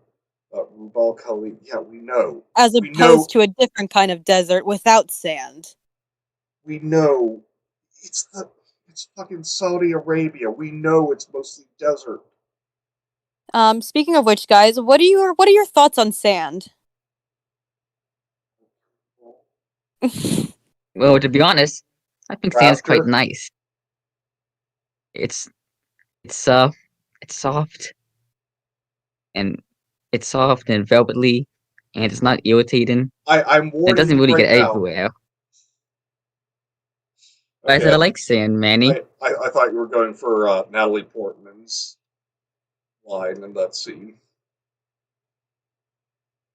Rubal Khali. Yeah, we know. As We know. opposed to a different kind of desert without sand. We know. It's the. It's fucking Saudi Arabia. We know it's mostly desert. Speaking of which, guys, what are your thoughts on sand? Well, to be honest, I think sand's quite Raptor. nice. It's it's uh it's soft and velvety and it's not irritating. I'm It warning doesn't you really right get now. everywhere. But I said Okay, I like sand, Manny. I thought you were going for Natalie Portman's line in that scene.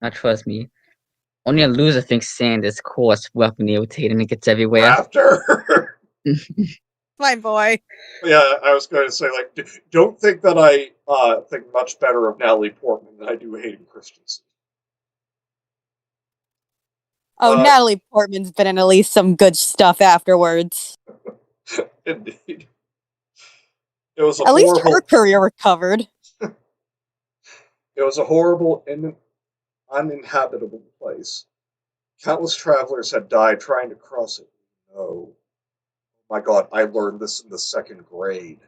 Now trust me. Only a loser thinks sand is coarse, rough, and irritating. It gets everywhere. Raptor. My boy. Yeah, I was going to say, like, don't think that I think much better of Natalie Portman than I do Hayden Christensen. Oh, Natalie Portman's been in at least some good stuff afterwards. Indeed. It was a At least horrible. her career recovered. It was a horrible and uninhabitable place. Countless travelers had died trying to cross it. No, my God, I learned this in the second grade.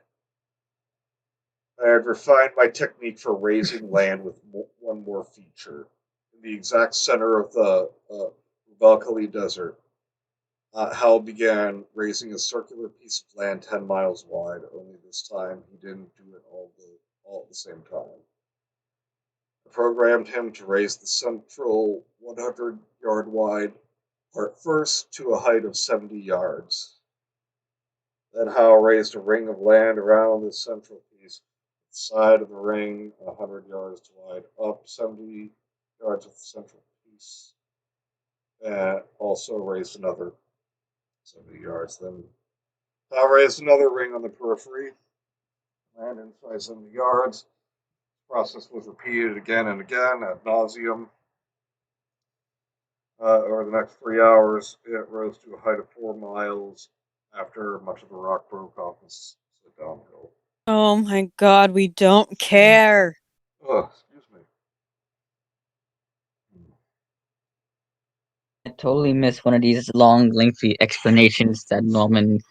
I had refined my technique for raising land with one more feature. In the exact center of the Valkyrie Desert, Hal began raising a circular piece of land 10 miles wide, only this time he didn't do it all at the same time. I programmed him to raise the central 100-yard wide At first to a height of 70 yards. Then Howe raised a ring of land around the central piece, the side of the ring 100 yards wide, up 70 yards of the central piece, and also raised another 70 yards. Then Howe raised another ring on the periphery, land inside 70 yards. The process was repeated again and again ad nauseum. Over the next 3 hours, it rose to a height of 4 miles after much of the rock broke off and slid downhill. Oh my god, we don't care. Oh, excuse me. I totally missed one of these long, lengthy explanations that Norman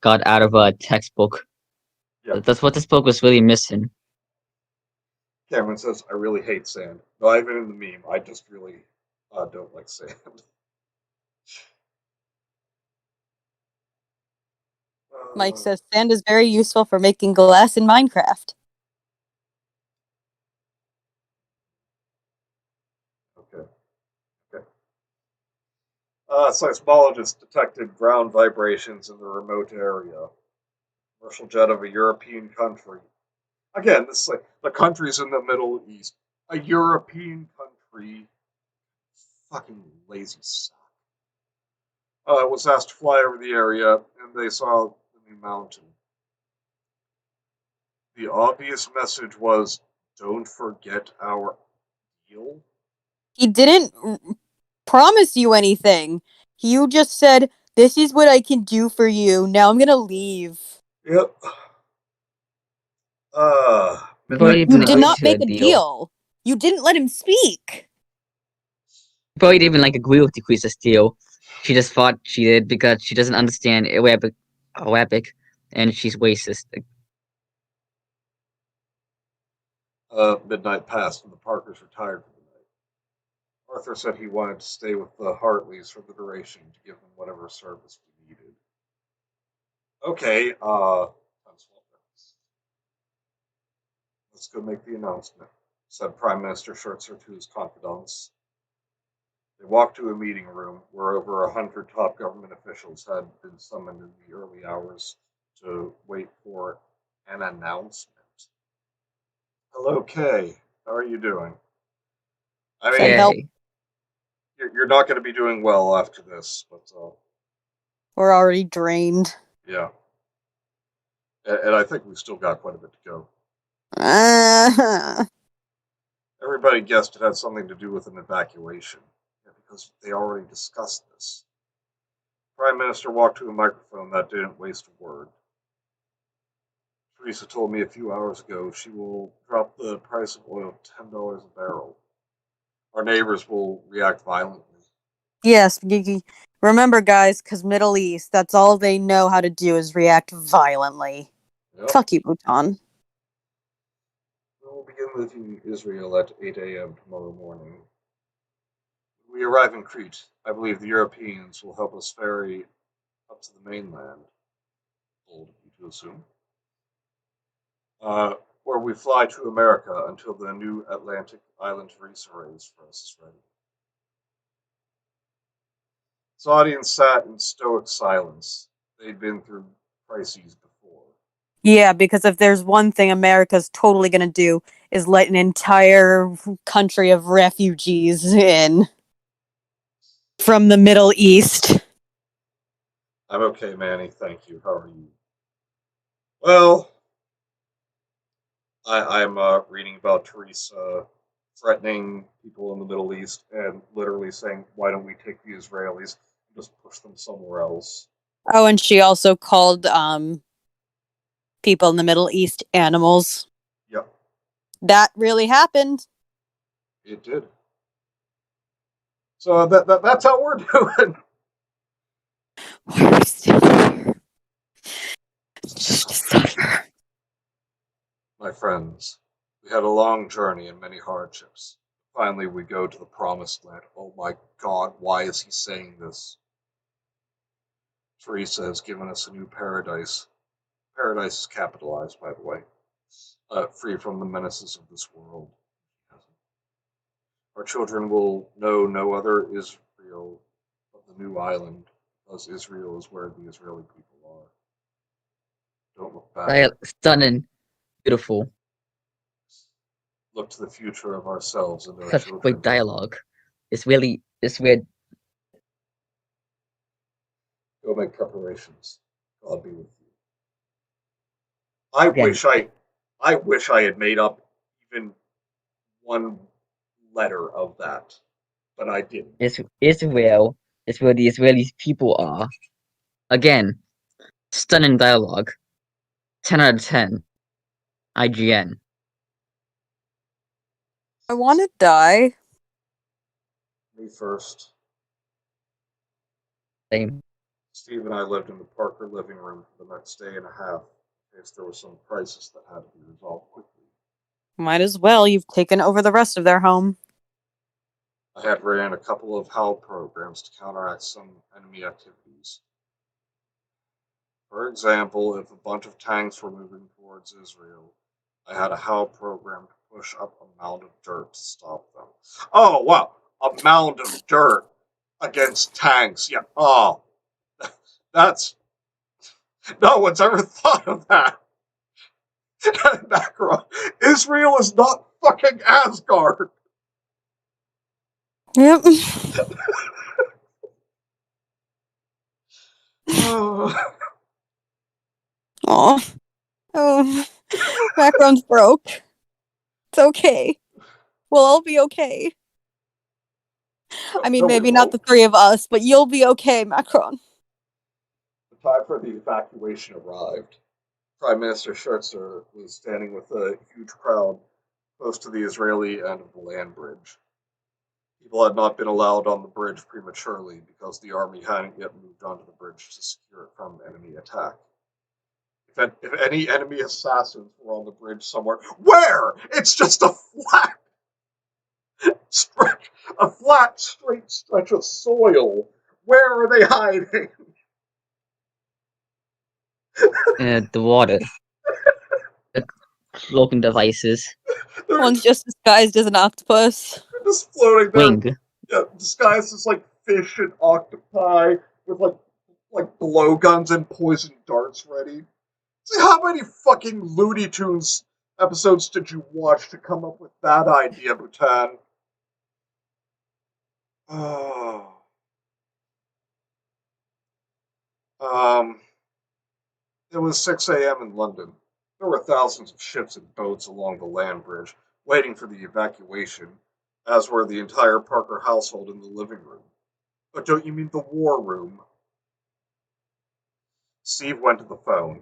got out of a textbook. Yeah. That's what this book was really missing. Cameron says, I really hate sand. Not even in the meme. I just really don't like sand. Mike says sand is very useful for making glass in Minecraft. Okay. Seismologists detected ground vibrations in the remote area. Commercial jet of a European country. Again, this is like the countries in the Middle East. A European country. Fucking lazy sack. Was asked to fly over the area, and they saw the new mountain. The obvious message was, don't forget our deal. He didn't promise you anything. You just said, this is what I can do for you. Now I'm gonna leave. Yep. Before he You even did agreed not to a make a deal. deal. You didn't let him speak. Before he even agree with Decrease's deal, she just thought she did because she doesn't understand Arabic, and she's racist. Midnight passed, and the Parkers retired for the night. Arthur said he wanted to stay with the Hartleys for the duration to give them whatever service we needed. Okay, let's go make the announcement, said Prime Minister Scherzer to his confidants. They walked to a meeting room where over 100 top government officials had been summoned in the early hours to wait for an announcement. Hello, Kay. How are you doing? I Send mean, help. Yay. you're not going to be doing well after this, but We're already drained. yeah. And I think we've still got quite a bit to go. Everybody guessed it had something to do with an evacuation, because they already discussed this. Prime Minister walked to a microphone that didn't waste a word. Theresa told me a few hours ago she will drop the price of oil to $10 a barrel. Our neighbors will react violently. Yes, remember, guys, because Middle East, that's all they know how to do is react violently. Yep. Fuck you, Bhutan. We'll begin leaving Israel at 8 a.m. tomorrow morning. When we arrive in Crete, I believe the Europeans will help us ferry up to the mainland. Bold of you to assume. Where we fly to America until the new Atlantic island Theresa raised for us is ready. The audience sat in stoic silence. They'd been through crises before. Yeah, because if there's one thing America's totally gonna do is let an entire country of refugees in from the Middle East. I'm okay, Manny. Thank you. How are you? Well, I'm reading about Theresa threatening people in the Middle East and literally saying, why don't we take the Israelis and just push them somewhere else? Oh, and she also called people in the Middle East animals. Yep, That really happened. it did. So that's how we're doing. Why are we still here? Just to suffer. My friends, we had a long journey and many hardships. Finally, we go to the promised land. Oh my God, why is he saying this? Theresa has given us a new paradise. Paradise is capitalized, by the way. Free from the menaces of this world. Our children will know no other Israel but the new island, because Israel is where the Israeli people are. Don't look back. Stunning, beautiful, Look to the future of ourselves and our such great children. dialogue. It's weird. Go make preparations. God be with you. I Again, wish I had made up even one letter of that, but I didn't. Israel is where the Israeli people are. Again, stunning dialogue. 10 out of 10. IGN. I want to die. Me first. Same. Steve and I lived in the Parker living room for the next day and a half in case there was some crisis that had to be resolved quickly. Might as well. You've taken over the rest of their home. I had ran a couple of HAL programs to counteract some enemy activities. For example, if a bunch of tanks were moving towards Israel, I had a HAL program to push up a mound of dirt to stop them. Oh, wow! A mound of dirt against tanks. Yeah. Oh, that's. No one's ever thought of that. Background. Israel is not fucking Asgard. Yep. Oh. Aw. Oh. Background's broke. It's okay. We'll all be okay. I mean, No, we maybe not the won't. three of us, but you'll be okay, Macron. The time for the evacuation arrived. Prime Minister Scherzer was standing with a huge crowd close to the Israeli end of the land bridge. People had not been allowed on the bridge prematurely because the army hadn't yet moved onto the bridge to secure it from enemy attack. If any enemy assassins were on the bridge somewhere, where? It's just a flat, straight stretch of soil. Where are they hiding? The water. The cloaking devices. They're One's just disguised as an octopus. just floating there, Wing. disguised as like fish and octopi with like blowguns and poison darts ready. See, how many fucking Looney Tunes episodes did you watch to come up with that idea, Bhutan? Oh. Um, it was 6 a.m. in London. There were thousands of ships and boats along the land bridge, waiting for the evacuation, as were the entire Parker household in the living room. But don't you mean the war room? Steve went to the phone.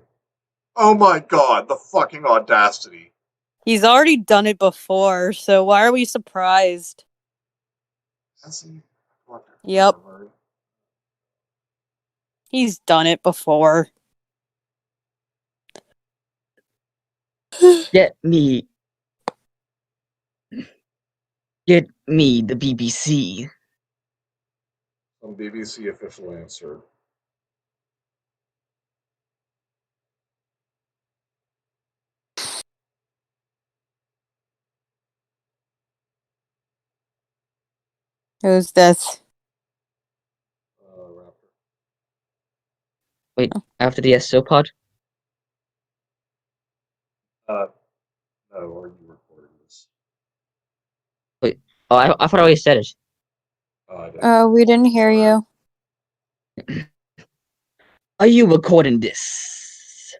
Oh my god, the fucking audacity. He's already done it before, so why are we surprised? Has he? Yep. He's done it before. Get me. Get me the BBC. Some BBC official answered. Who's this? Raptor. Wait, after the SO-pod? No, are you recording this? Wait, oh, I thought I already said it. I didn't. We didn't hear you. Are you recording this?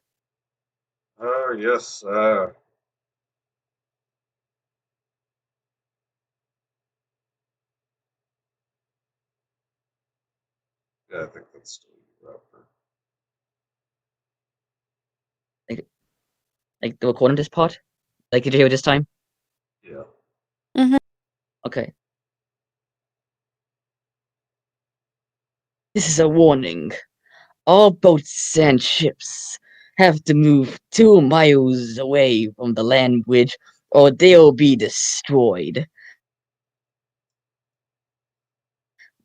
Oh, yes, yeah, I think that's still you, Raptor. Like the recording this part? Like, did you hear it this time? Yeah. Mm-hmm. Okay. This is a warning. All boats and ships have to move 2 miles away from the land bridge or they'll be destroyed.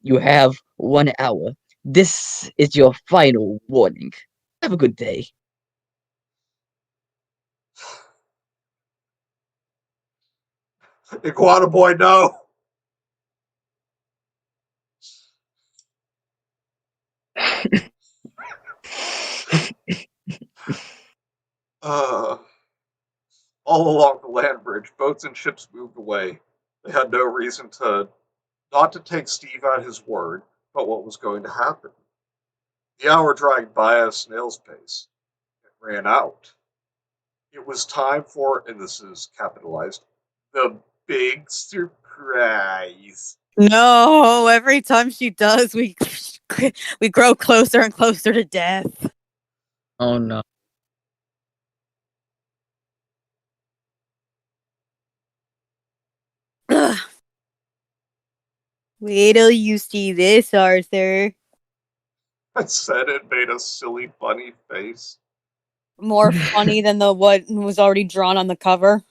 You have 1 hour. This is your final warning. Have a good day. Iguana boy, no! All along the land bridge, boats and ships moved away. They had no reason not to take Steve at his word, but what was going to happen. The hour dragged by at a snail's pace. It ran out. It was time for, and this is capitalized, the big surprise. No, every time she does, we we grow closer and closer to death. Oh no. Ugh. Wait till you see this, Arthur. I said it made a silly, funny face. More funny than the what was already drawn on the cover.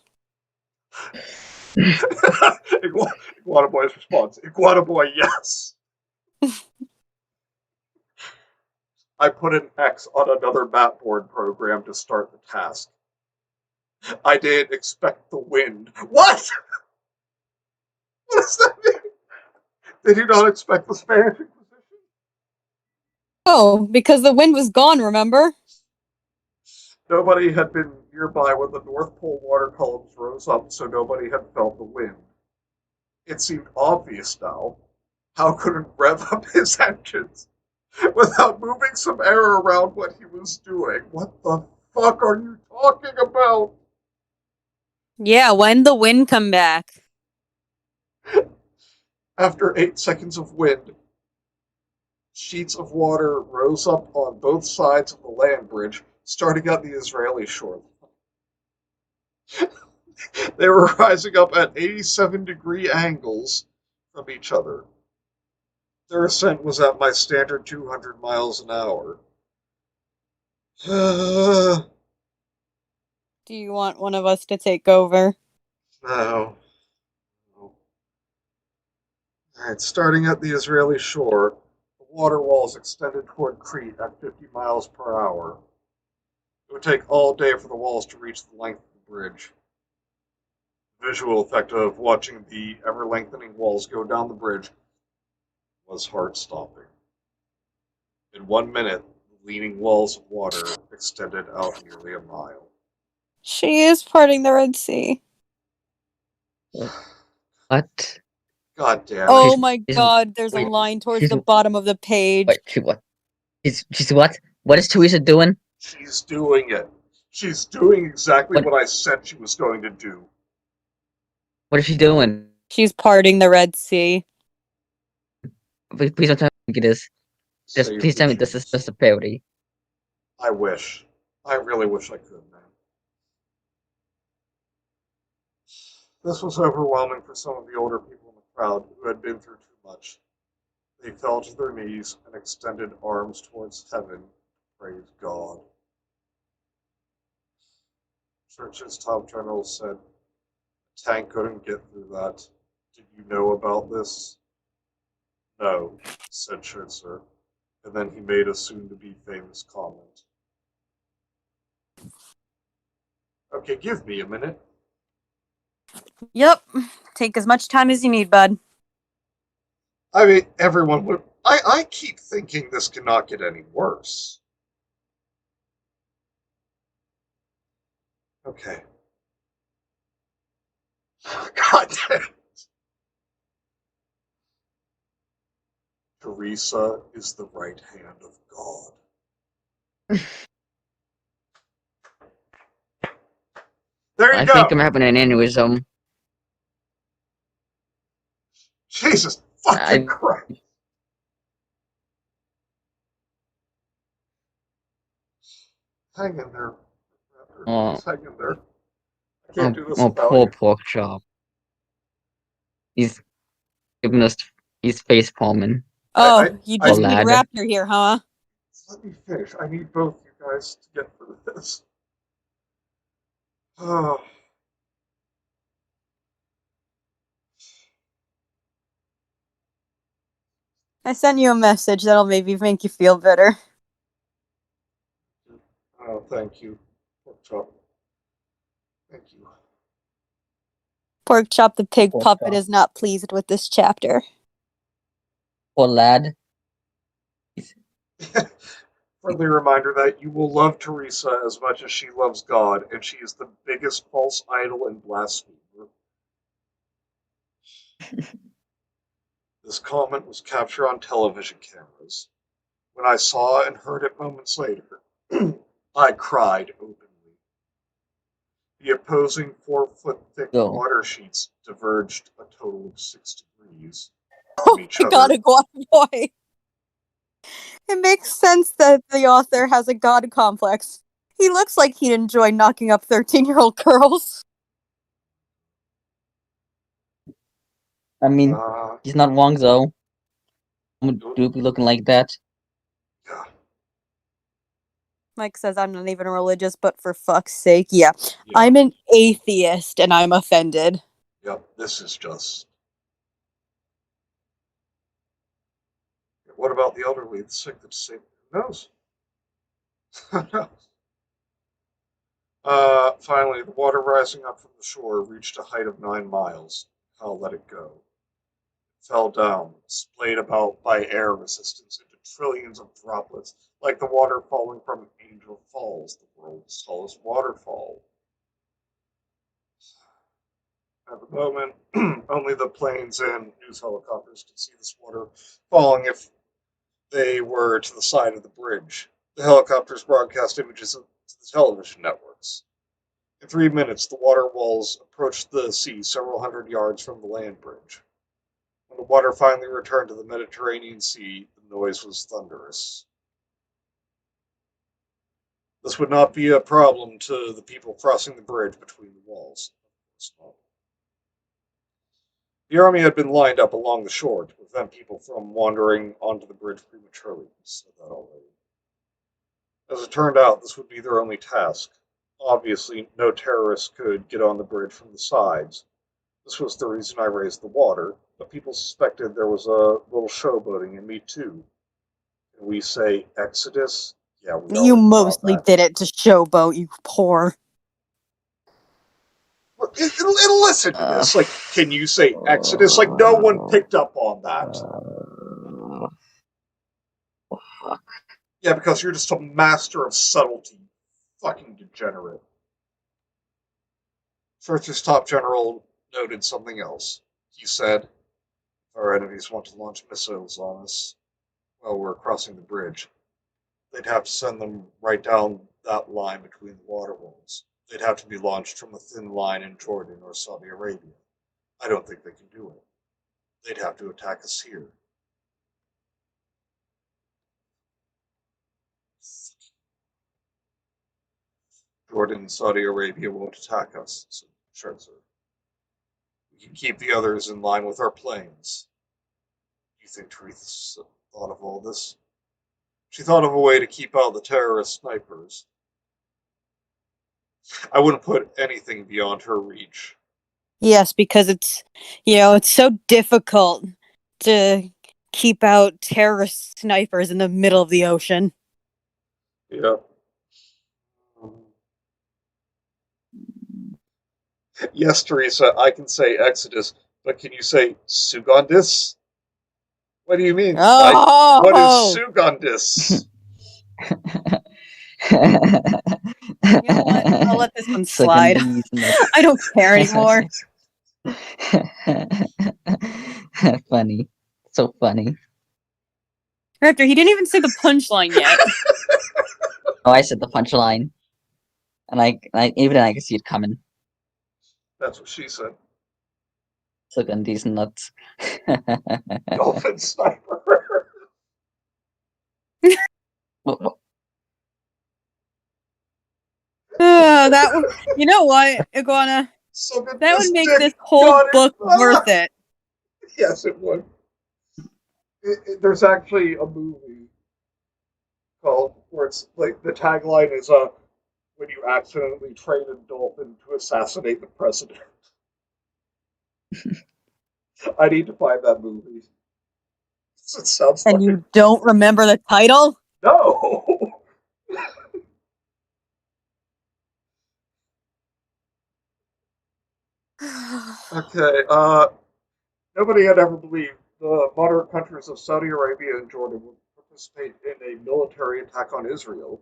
Iguana Boy's response: Iguana Boy, yes. I put an X on another map board program to start the task. I didn't expect the wind. What? What does that mean? Did you not expect the Spanish Inquisition? Oh, because the wind was gone, remember? Nobody had been nearby when the North Pole water columns rose up, so nobody had felt the wind. It seemed obvious now. How could it rev up his engines without moving some air around what he was doing? What the fuck are you talking about? Yeah, when the wind come back? After 8 seconds of wind, sheets of water rose up on both sides of the land bridge, starting at the Israeli shore. They were rising up at 87-degree angles from each other. Their ascent was at my standard 200 miles an hour. No. Do you want one of us to take over? No. Alright, starting at the Israeli shore, the water walls extended toward Crete at 50 miles per hour. It would take all day for the walls to reach the length of the bridge. The visual effect of watching the ever-lengthening walls go down the bridge was heart-stopping. In 1 minute, the leaning walls of water extended out nearly a mile. She is parting the Red Sea. What? God damn it. Oh She's, my she's, god, there's a Wait, line towards she's the bottom of the page. wait, what? She's what? What is Theresa doing? She's doing it. She's doing exactly What what I said she was going to do. what is she doing? She's parting the Red Sea. Please don't tell me it is. Just Save please the tell me this is Jews. just a parody. I wish. I really wish I could, man. This was overwhelming for some of the older people in the crowd who had been through too much. They fell to their knees and extended arms towards heaven. Praise God. Church's top general said, "A tank couldn't get through that. Did you know about this?" "No," said Scherzer, and then he made a soon-to-be famous comment. "Okay, give me a minute." Yep. Take as much time as you need, bud. I mean, everyone would. I keep thinking this cannot get any worse. Okay. God damn. Theresa is the right hand of God. There you I go. think I'm having an aneurysm. Jesus fucking I Christ. Hang in there. oh, Please hang in there. I can't do this oh without poor you. pork chop. He's giving us he's face palming. Oh, you I Poor just need. need lad. Raptor here, huh? Let me finish. I need both you guys to get through this. Oh, I sent you a message that'll maybe make you feel better. oh thank you. Pork chop. Thank you. Pork Chop the pig Pork puppet chop. is not pleased with this chapter. Poor lad. He's, Friendly reminder that you will love Teresa as much as she loves God, and she is the biggest false idol and blasphemer. This comment was captured on television cameras. When I saw and heard it moments later, I cried openly. The opposing 4-foot thick Go. water sheets diverged a total of 6 degrees from each I got other. a god boy. It makes sense that the author has a god complex. He looks like he'd enjoy knocking up 13-year-old girls. I mean, Uh, he's not wrong though. Do be looking like that. yeah, Mike says I'm not even religious, but for fuck's sake, yeah. yeah, I'm an atheist and I'm offended. yep. This is just. What about the elderly, the sick, the disabled? Who knows? Who knows? Finally, the water rising up from the shore reached a height of 9 miles. Hal let it go. It fell down, splayed about by air resistance into trillions of droplets, like the water falling from Angel Falls, the world's tallest waterfall. At the moment, only the planes and news helicopters could see this water falling if they were to the side of the bridge. The helicopters broadcast images to the television networks. In 3 minutes, the water walls approached the sea several hundred yards from the land bridge. When the water finally returned to the Mediterranean Sea, the noise was thunderous. This would not be a problem to the people crossing the bridge between the walls. The army had been lined up along the shore to prevent people from wandering onto the bridge prematurely. We said that already. As it turned out, this would be their only task. Obviously, no terrorists could get on the bridge from the sides. This was the reason I raised the water, but people suspected there was a little showboating, and me too. Can we say Exodus? Yeah, we You already thought mostly that. did it to showboat, you poor. Listen to this. Like, can you say Exodus? Like, no one picked up on that. Yeah, because you're just a master of subtlety. Fucking degenerate. Church's top general noted something else. He said, if our enemies want to launch missiles on us while we're crossing the bridge, they'd have to send them right down that line between the water walls. They'd have to be launched from a thin line in Jordan or Saudi Arabia. I don't think they can do it. They'd have to attack us here. Jordan and Saudi Arabia won't attack us, said Scherzer. We can keep the others in line with our planes. Do you think Teresa thought of all this? She thought of a way to keep out the terrorist snipers. I wouldn't put anything beyond her reach. Yes, because it's so difficult to keep out terrorist snipers in the middle of the ocean. Yeah. Yes, Teresa, I can say Exodus, but can you say Sugandis? What do you mean, Mike? What is Oh! Sugandis? You know what? I'll let this one Sucking slide. these nuts. I don't care anymore. Funny. So funny. Raptor, he didn't even say the punchline yet. Oh, I said the punchline. And even I can see it coming. That's what she said. Sucking these nuts. Dolphin sniper. What? You know what, Iguana? So good That this would make dick this whole got it. book worth it. Yes, it would. There's actually a movie called where it's like the tagline is when you accidentally train a dolphin to assassinate the president. I need to find that movie. It sounds And like you don't remember the title? no. Okay. Nobody had ever believed the moderate countries of Saudi Arabia and Jordan would participate in a military attack on Israel.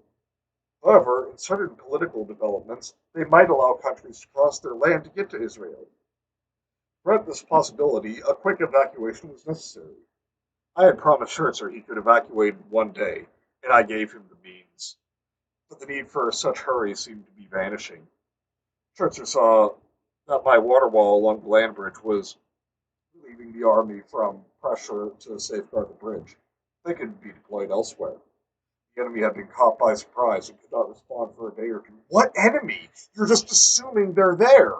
However, in certain political developments, they might allow countries to cross their land to get to Israel. To prevent this possibility, a quick evacuation was necessary. I had promised Scherzer he could evacuate in one day, and I gave him the means. But the need for such hurry seemed to be vanishing. Scherzer saw that my water wall along the land bridge was relieving the army from pressure to safeguard the bridge. They could be deployed elsewhere. The enemy had been caught by surprise and could not respond for a day or two. What enemy? You're just assuming they're there.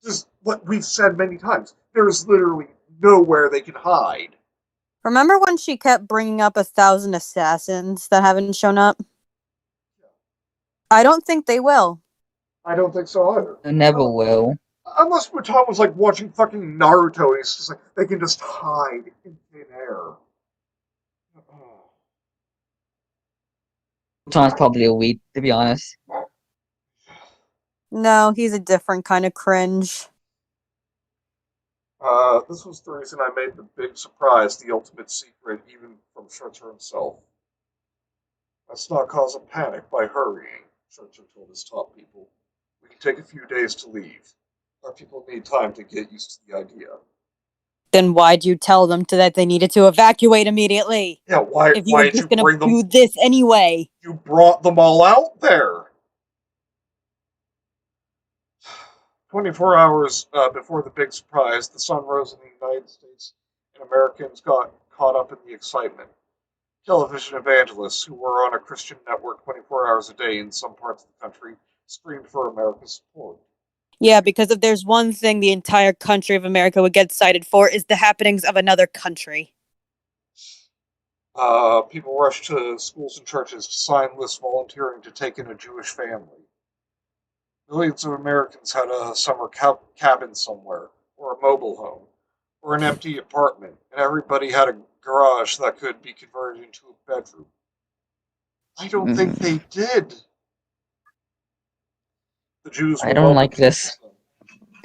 This is what we've said many times. There is literally nowhere they can hide. Remember when she kept bringing up 1,000 assassins that haven't shown up? I don't think they will. I don't think so either. They never will. Unless Bhutan was like watching fucking Naruto and it's just like they can just hide in thin air. Tom's probably a weed, to be honest. No, he's a different kind of cringe. This was the reason I made the big surprise the ultimate secret, even from Scherzer himself. Let's not cause a panic by hurrying, Scherzer told his top people. We can take a few days to leave. Our people need time to get used to the idea. Then why'd you tell them that they needed to evacuate immediately? Yeah, If you were did you just gonna bring them? do this anyway. You brought them all out there. 24 hours before the big surprise, the sun rose in the United States, and Americans got caught up in the excitement. Television evangelists who were on a Christian network 24 hours a day in some parts of the country screamed for America's support. Yeah, because if there's one thing the entire country of America would get cited for is the happenings of another country. People rushed to schools and churches to sign lists volunteering to take in a Jewish family. Millions of Americans had a summer cabin somewhere, or a mobile home, or an empty apartment, and everybody had a garage that could be converted into a bedroom. I don't think they did. The Jews I were don't welcome like to this.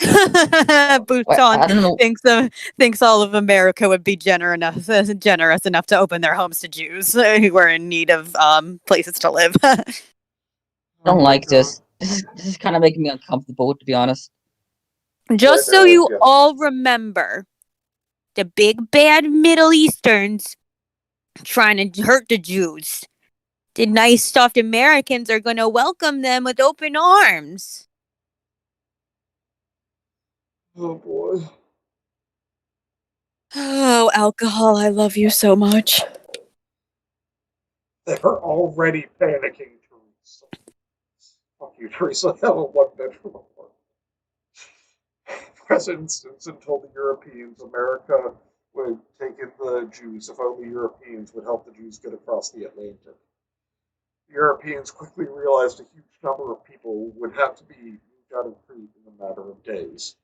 Bhutan I don't know. thinks all of America would be generous enough to open their homes to Jews who are in need of places to live. I don't like this. This is kind of making me uncomfortable, to be honest. Just so you all remember, the big bad Middle Easterns trying to hurt the Jews. The nice soft Americans are going to welcome them with open arms. Oh boy. Oh, alcohol, I love you so much. They're already panicking, Teresa. Fuck you, Teresa. Have a one-bedroom apartment. President Simpson told the Europeans America would take in the Jews if only Europeans would help the Jews get across the Atlantic. The Europeans quickly realized a huge number of people would have to be moved out of Crete in a matter of days.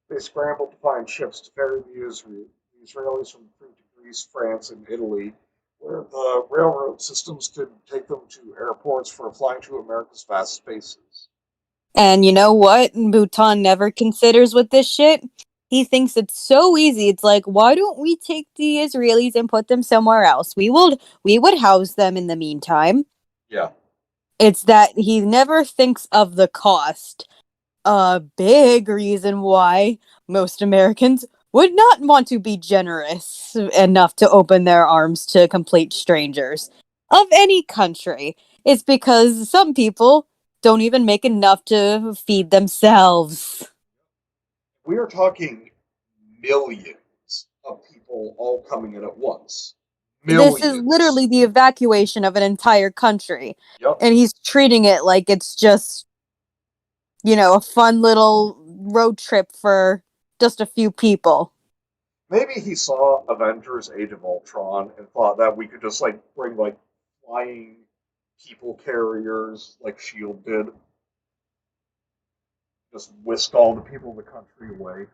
They scrambled to find ships to ferry the Israelis from Crete to Greece, France, and Italy, where the railroad systems could take them to airports for flying to America's vast spaces. And you know what Bhutan never considers with this shit? He thinks it's so easy. It's like, why don't we take the Israelis and put them somewhere else? We would house them in the meantime. Yeah. It's that he never thinks of the cost. A big reason why most Americans would not want to be generous enough to open their arms to complete strangers of any country is because some people don't even make enough to feed themselves. We are talking millions of people all coming in at once. Millions. This is literally the evacuation of an entire country. Yep. And he's treating it like it's just, a fun little road trip for just a few people. Maybe he saw Avengers Age of Ultron and thought that we could just bring flying people carriers like S.H.I.E.L.D. did. Just whisk all the people in the country away.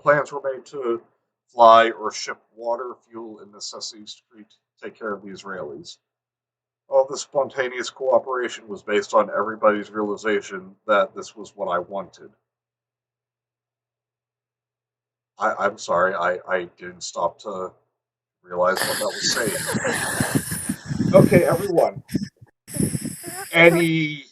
Plans were made to fly or ship water, fuel, and necessities to Crete to take care of the Israelis. All this spontaneous cooperation was based on everybody's realization that this was what I wanted. I'm sorry, I didn't stop to realize what that was saying. Okay, everyone. Any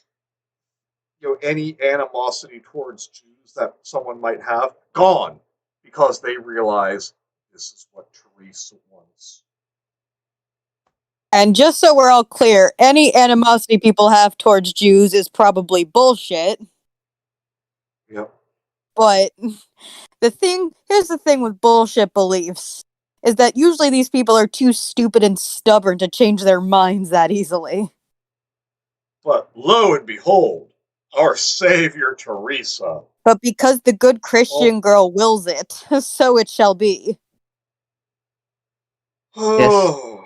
any animosity towards Jews that someone might have, gone, because they realize this is what Theresa wants. And just so we're all clear, any animosity people have towards Jews is probably bullshit. Yep. But here's the thing with bullshit beliefs, is that usually these people are too stupid and stubborn to change their minds that easily. But lo and behold, our savior Theresa. But because the good Christian girl wills it, so it shall be. Yes. Oh.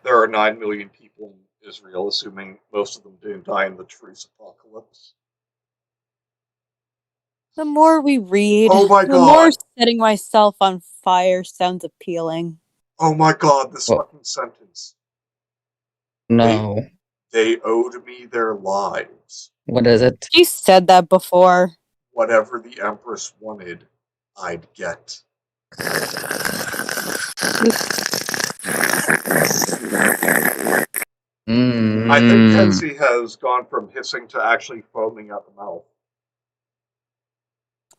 There are 9 million people in Israel, assuming most of them didn't die in the Theresa apocalypse. The more we read, Oh my the more god. setting myself on fire sounds appealing. Oh my god, this Well, fucking sentence. no. They owed me their lives. What is it? She said that before. Whatever the Empress wanted, I'd get. I think Kenzie has gone from hissing to actually foaming at the mouth.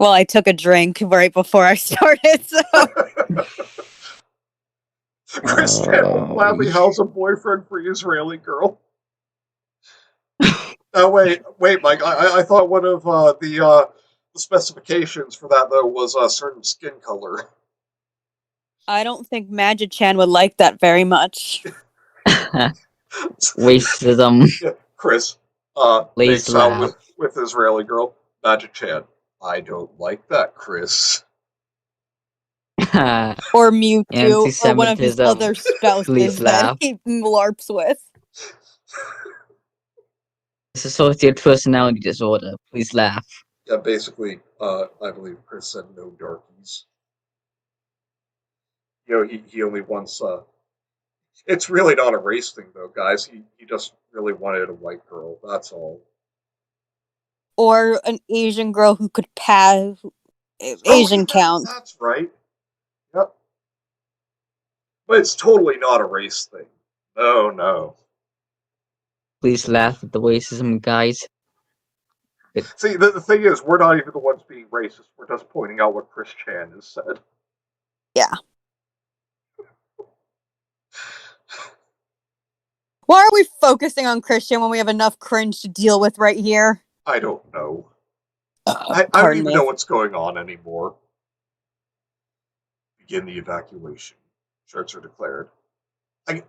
Well, I took a drink right before I started, so. Chris said, "Oh, gladly house a boyfriend for Israeli girl." Wait, Mike. I thought one of the specifications for that though was a certain skin color. I don't think Magichan would like that very much. Racism. Yeah, Chris. Please Makes out laugh. with Israeli girl. Magic Chan. I don't like that, Chris. Or Mewtwo, or one of his Anti-Semitism. other Please spouses that laugh. he LARPs with. Dissociative personality disorder. Please laugh. Yeah, basically, I believe Chris said no darkies. He only wants. It's really not a race thing, though, guys. He just really wanted a white girl. That's all. Or an Asian girl who could pass. Asian counts. That's right. Yep. But it's totally not a race thing. No, no. Please laugh at the racism, guys. See, the thing is, we're not even the ones being racist. We're just pointing out what Chris Chan has said. Yeah. Why are we focusing on Christian when we have enough cringe to deal with right here? I don't know. I don't Pardon even me. know what's going on anymore. Begin the evacuation. Shirts are declared. I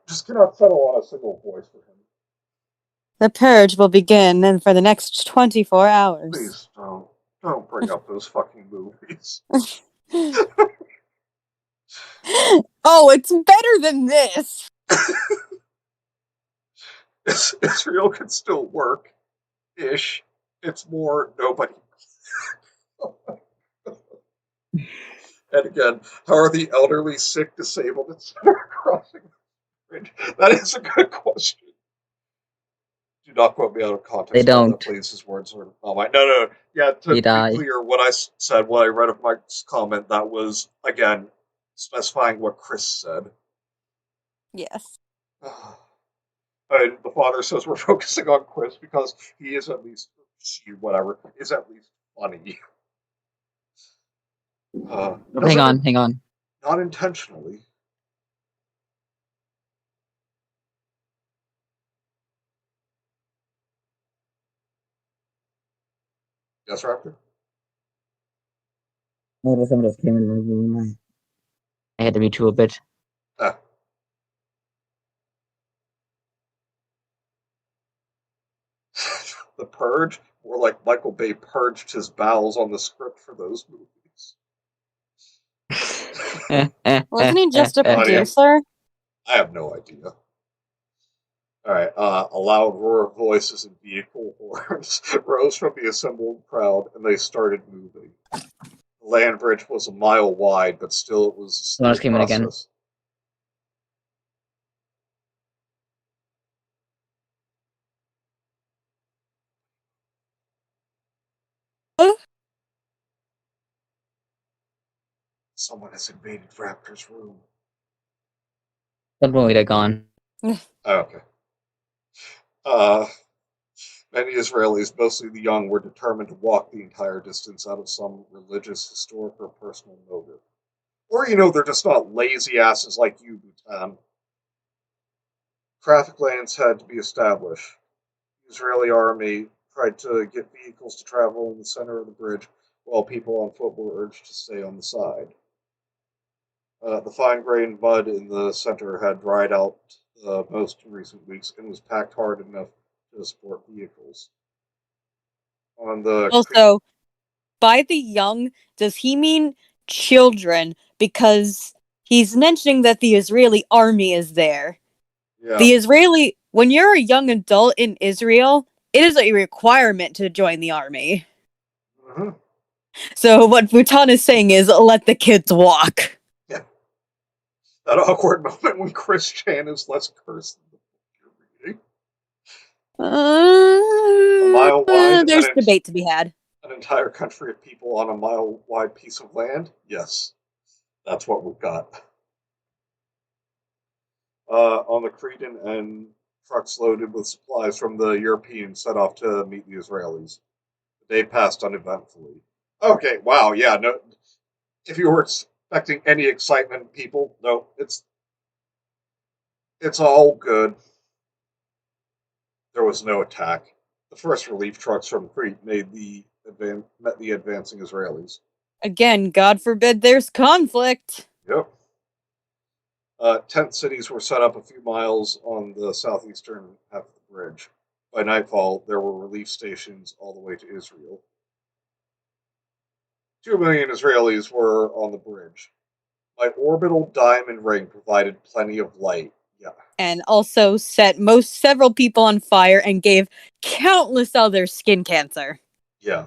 just cannot settle on a single voice for him. The purge will begin, and for the next 24 hours. Please don't bring up those fucking movies. Oh, it's better than this. Israel can still work, ish. It's more nobody. And again, how are the elderly, sick, disabled, etc. crossing the bridge? That is a good question. Do not quote me out of context. They don't. Please, his words are not mine. No. Yeah, to be clear, what I said, what I read of Mike's comment, that was, again, specifying what Chris said. Yes. And the father says we're focusing on Chris because he is at least, whatever, is at least funny. Hang on. Not intentionally. Yes, Raptor? No, someone just came in the room. I had to read to a bit. The Purge, more like Michael Bay purged his bowels on the script for those movies. Wasn't he just a producer? I have no idea. Alright, a loud roar of voices and vehicle horns rose from the assembled crowd, and they started moving. The land bridge was a mile wide, but still it was a slow Someone came in again. process. Someone has invaded Raptor's room. Don't worry, they're gone. Oh, okay. Many Israelis, mostly the young, were determined to walk the entire distance out of some religious, historic, or personal motive. Or, they're just not lazy asses like you, Bhutan. Traffic lanes had to be established. The Israeli army tried to get vehicles to travel in the center of the bridge, while people on foot were urged to stay on the side. The fine-grained mud in the center had dried out most in recent weeks and was packed hard enough to support vehicles. On the Also, by the young, does he mean children? Because he's mentioning that the Israeli army is there. yeah, When you're a young adult in Israel, it is a requirement to join the army. mm-hmm. So what Bhutan is saying is, let the kids walk. Yeah, that awkward moment when Chris Chan is less cursed than the book you're reading. A mile wide, There's debate to be had. an entire country of people on a mile-wide piece of land. Yes, that's what we've got. On the Cretan and trucks loaded with supplies from the Europeans set off to meet the Israelis. The day passed uneventfully. Okay, wow, yeah, no. If you were expecting any excitement, people, no, it's all good. There was no attack. The first relief trucks from Crete met the advancing Israelis. Again, God forbid there's conflict. Yep. Tent cities were set up a few miles on the southeastern half of the bridge. By nightfall, there were relief stations all the way to Israel. 2 million Israelis were on the bridge. My orbital diamond ring provided plenty of light. Yeah. And also set several people on fire and gave countless others skin cancer. Yeah.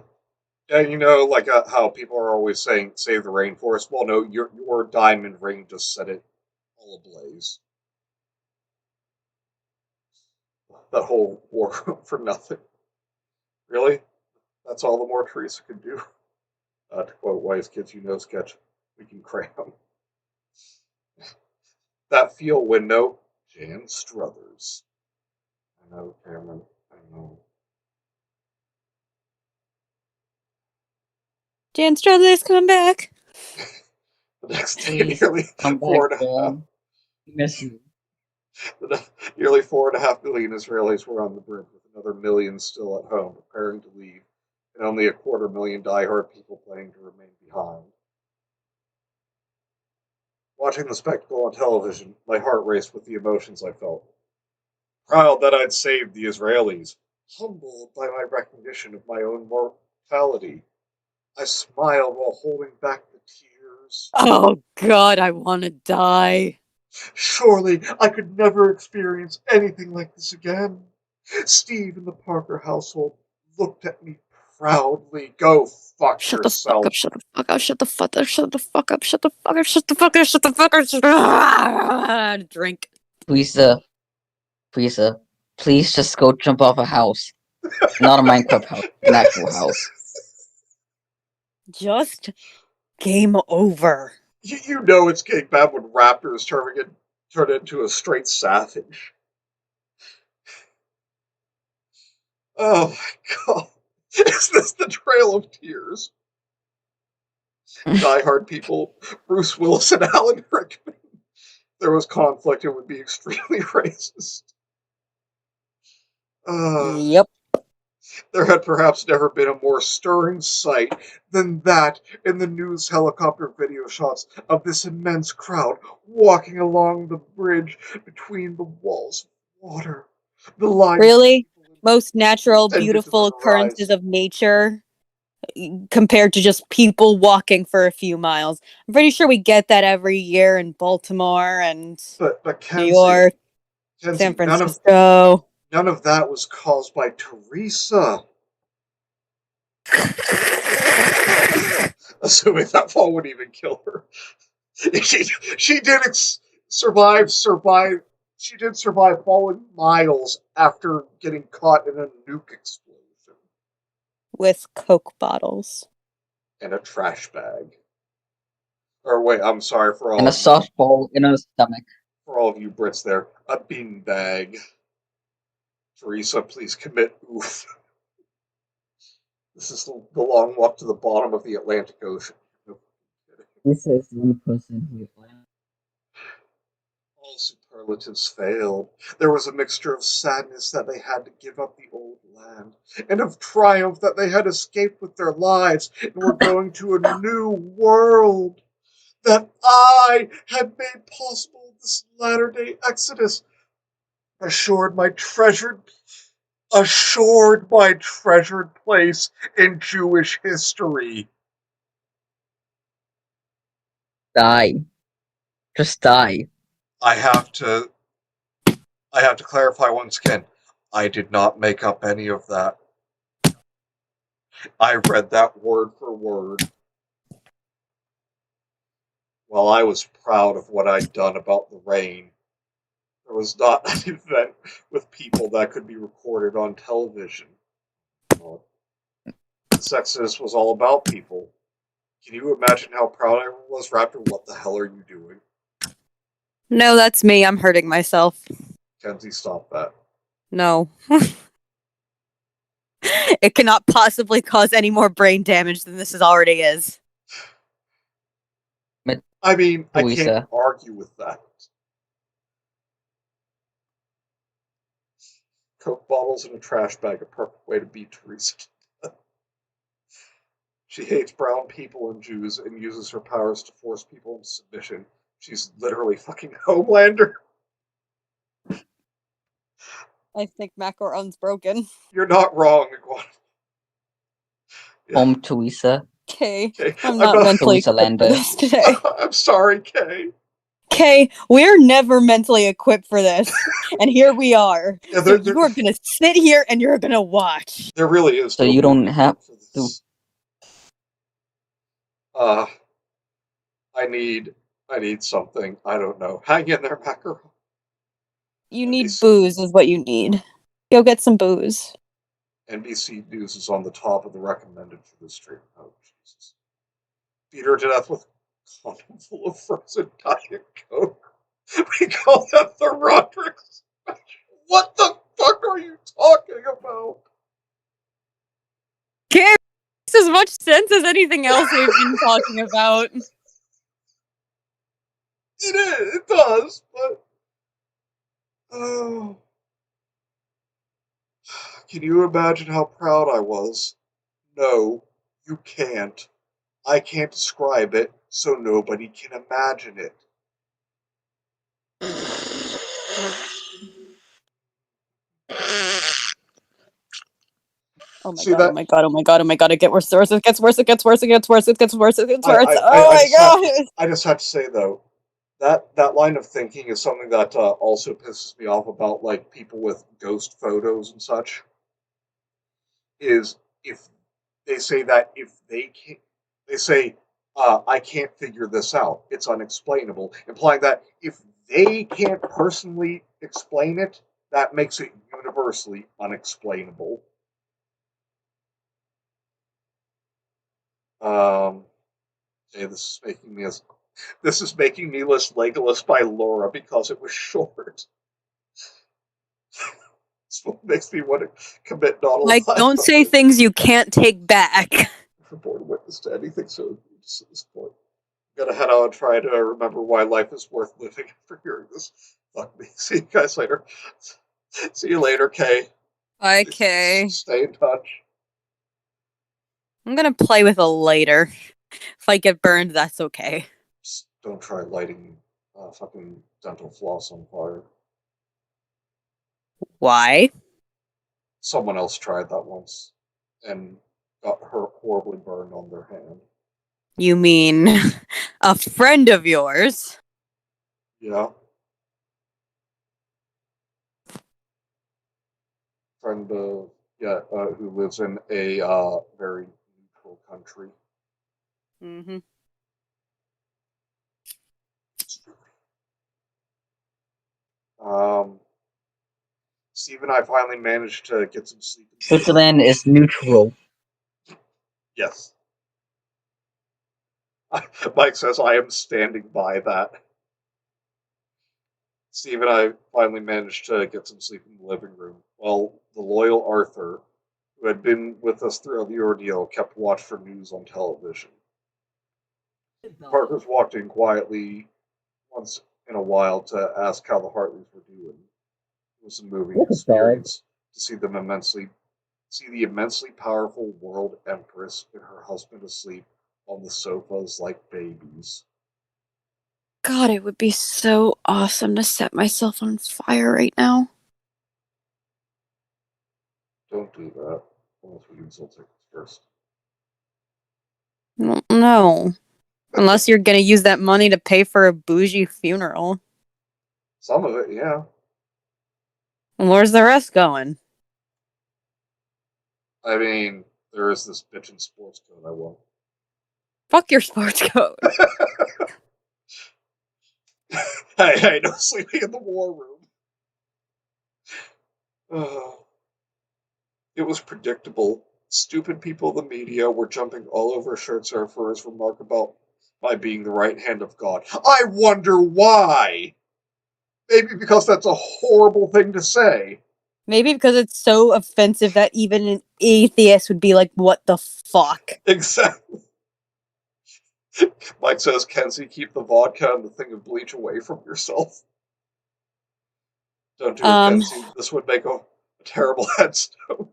And like how people are always saying, save the rainforest. Well, no, your diamond ring just set it all ablaze. That whole war for nothing. Really? That's all the more Theresa could do. To quote Wise Kids You Know sketch, we can cram. That field window, Jan Struthers. I know, Cameron. I know. Jan Struthers, come back. The next day, Please, nearly come four back and a half. home. Miss you. Nearly 4.5 million Israelis were on the bridge, with another million still at home, preparing to leave, and only 250,000 diehard people planning to remain behind. Watching the spectacle on television, my heart raced with the emotions I felt. Proud that I'd saved the Israelis, humbled by my recognition of my own mortality. I smiled while holding back the tears. Oh God, I want to die. Surely I could never experience anything like this again. Steve in the Parker household looked at me proudly. Go fuck Shut the fuck yourself. up, shut the fuck up, shut the fuck up, shut the fuck up, shut the fuck up, shut the fuck up, shut the fuck up, shut the fuck up. Drink. Theresa, please just go jump off a house. Not a Minecraft house, an actual house. Just game over. You know it's getting bad when Raptors turn into a straight savage. Oh my god. Is this the Trail of Tears? Die Hard people, Bruce Willis and Alan Rickman. There was conflict, it would be extremely racist. Yep. There had perhaps never been a more stirring sight than that in the news helicopter video shots of this immense crowd walking along the bridge between the walls of water. The line Really? Most natural, extended to beautiful the occurrences horizon. of nature compared to just people walking for a few miles. I'm pretty sure we get that every year in Baltimore and But New Kenzie, York, San none of Francisco. that was caused by Theresa. Assuming that fall would even kill her. She did survive. She did survive falling miles after getting caught in a nuke explosion. with Coke bottles. And a trash bag. Or wait, I'm sorry for all And a of you, softball in her stomach. for all of you Brits there. A bean bag. Theresa, please commit oof. This is the long walk to the bottom of the Atlantic Ocean. No kidding. This is one person who All superlatives failed. There was a mixture of sadness that they had to give up the old land, and of triumph that they had escaped with their lives and were going to a new world. That I had made possible this latter-day exodus, assured my treasured place in Jewish history. die. Just die. I have to clarify once again. I did not make up any of that. I read that word for word. While I was proud of what I'd done about the rain, there was not an event with people that could be recorded on television. This exodus was all about people. Can you imagine how proud I was, Raptor? What the hell are you doing? No, that's me. I'm hurting myself. Kenzie, stop that. No. It cannot possibly cause any more brain damage than this already is. I mean, I Theresa. can't argue with that. Coke bottles in a trash bag, a perfect way to beat Theresa. She hates brown people and Jews and uses her powers to force people into submission. She's literally fucking Homelander. I think macaron's broken. You're not wrong, Iguana. Home Theresa. Okay, Okay, I'm not mentally Theresa equipped for Lander. this today. I'm sorry, Kay. Okay, we're never mentally equipped for this, and here we are. Yeah, So you are gonna sit here and you're gonna watch. There really is. So you don't have for to. this. I need something. I don't know. Hang in there, Macaron. You need booze, is what you need. Go get some booze. NBC News is on the top of the recommended for this stream. Oh, Jesus. Beat her to death with a condom full of frozen Diet Coke. We call that the Roderick special. What the fuck are you talking about? Okay, makes as much sense as anything else we've been talking about. It does, but... Oh... Can you imagine how proud I was? No, you can't. I can't describe it, so nobody can imagine it. Oh my See god, that? oh my god, oh my god, oh my god, it gets worse, it gets worse, it gets worse, it gets worse, it gets worse, it gets worse. Oh my god! I just have to say though, that line of thinking is something that also pisses me off about like people with ghost photos and such. Is if they say that if they can't, they say I can't figure this out. It's unexplainable, implying that if they can't personally explain it, that makes it universally unexplainable. Okay, this is making me list Legolas by Laura because it was short. It's what makes me want to commit not Like, don't say things you can't take back. For born witness to anything so egregious at this point. I'm gonna head out and try to remember why life is worth living after hearing this. Fuck me. See you guys later. See you later, Kay. Okay. Stay in touch. I'm gonna play with a lighter. If I get burned, that's okay. Just don't try lighting fucking dental floss on fire. Why? Someone else tried that once and got hurt horribly burned on their hand. You mean a friend of yours? Yeah. Friend of, who lives in a very neutral country. Mm-hmm. Steve and I finally managed to get some sleep. Switzerland is neutral. Yes. Mike says, I am standing by that. Steve and I finally managed to get some sleep in the living room, while the loyal Arthur, who had been with us throughout the ordeal, kept watch for news on television. Parkers walked in quietly once in a while to ask how the Hartleys were doing. It was a moving Look at dog. experience to see the immensely powerful world empress and her husband asleep on the sofas like babies. God, it would be so awesome to set myself on fire right now. Don't do that unless we can still take this first. No. Unless you're gonna use that money to pay for a bougie funeral. Some of it, yeah. And where's the rest going? I mean, there is this bitchin' sports code I want. Fuck your sports code. Hey, no sleeping in the war room. It was predictable. Stupid people in the media were jumping all over Scherzer for his remark about my being the right hand of God. I wonder why! Maybe because that's a horrible thing to say. Maybe because it's so offensive that even an atheist would be like, what the fuck? Exactly. Mike says, Kenzie, keep the vodka and the thing of bleach away from yourself. Don't do it, Kenzie. This would make a terrible headstone.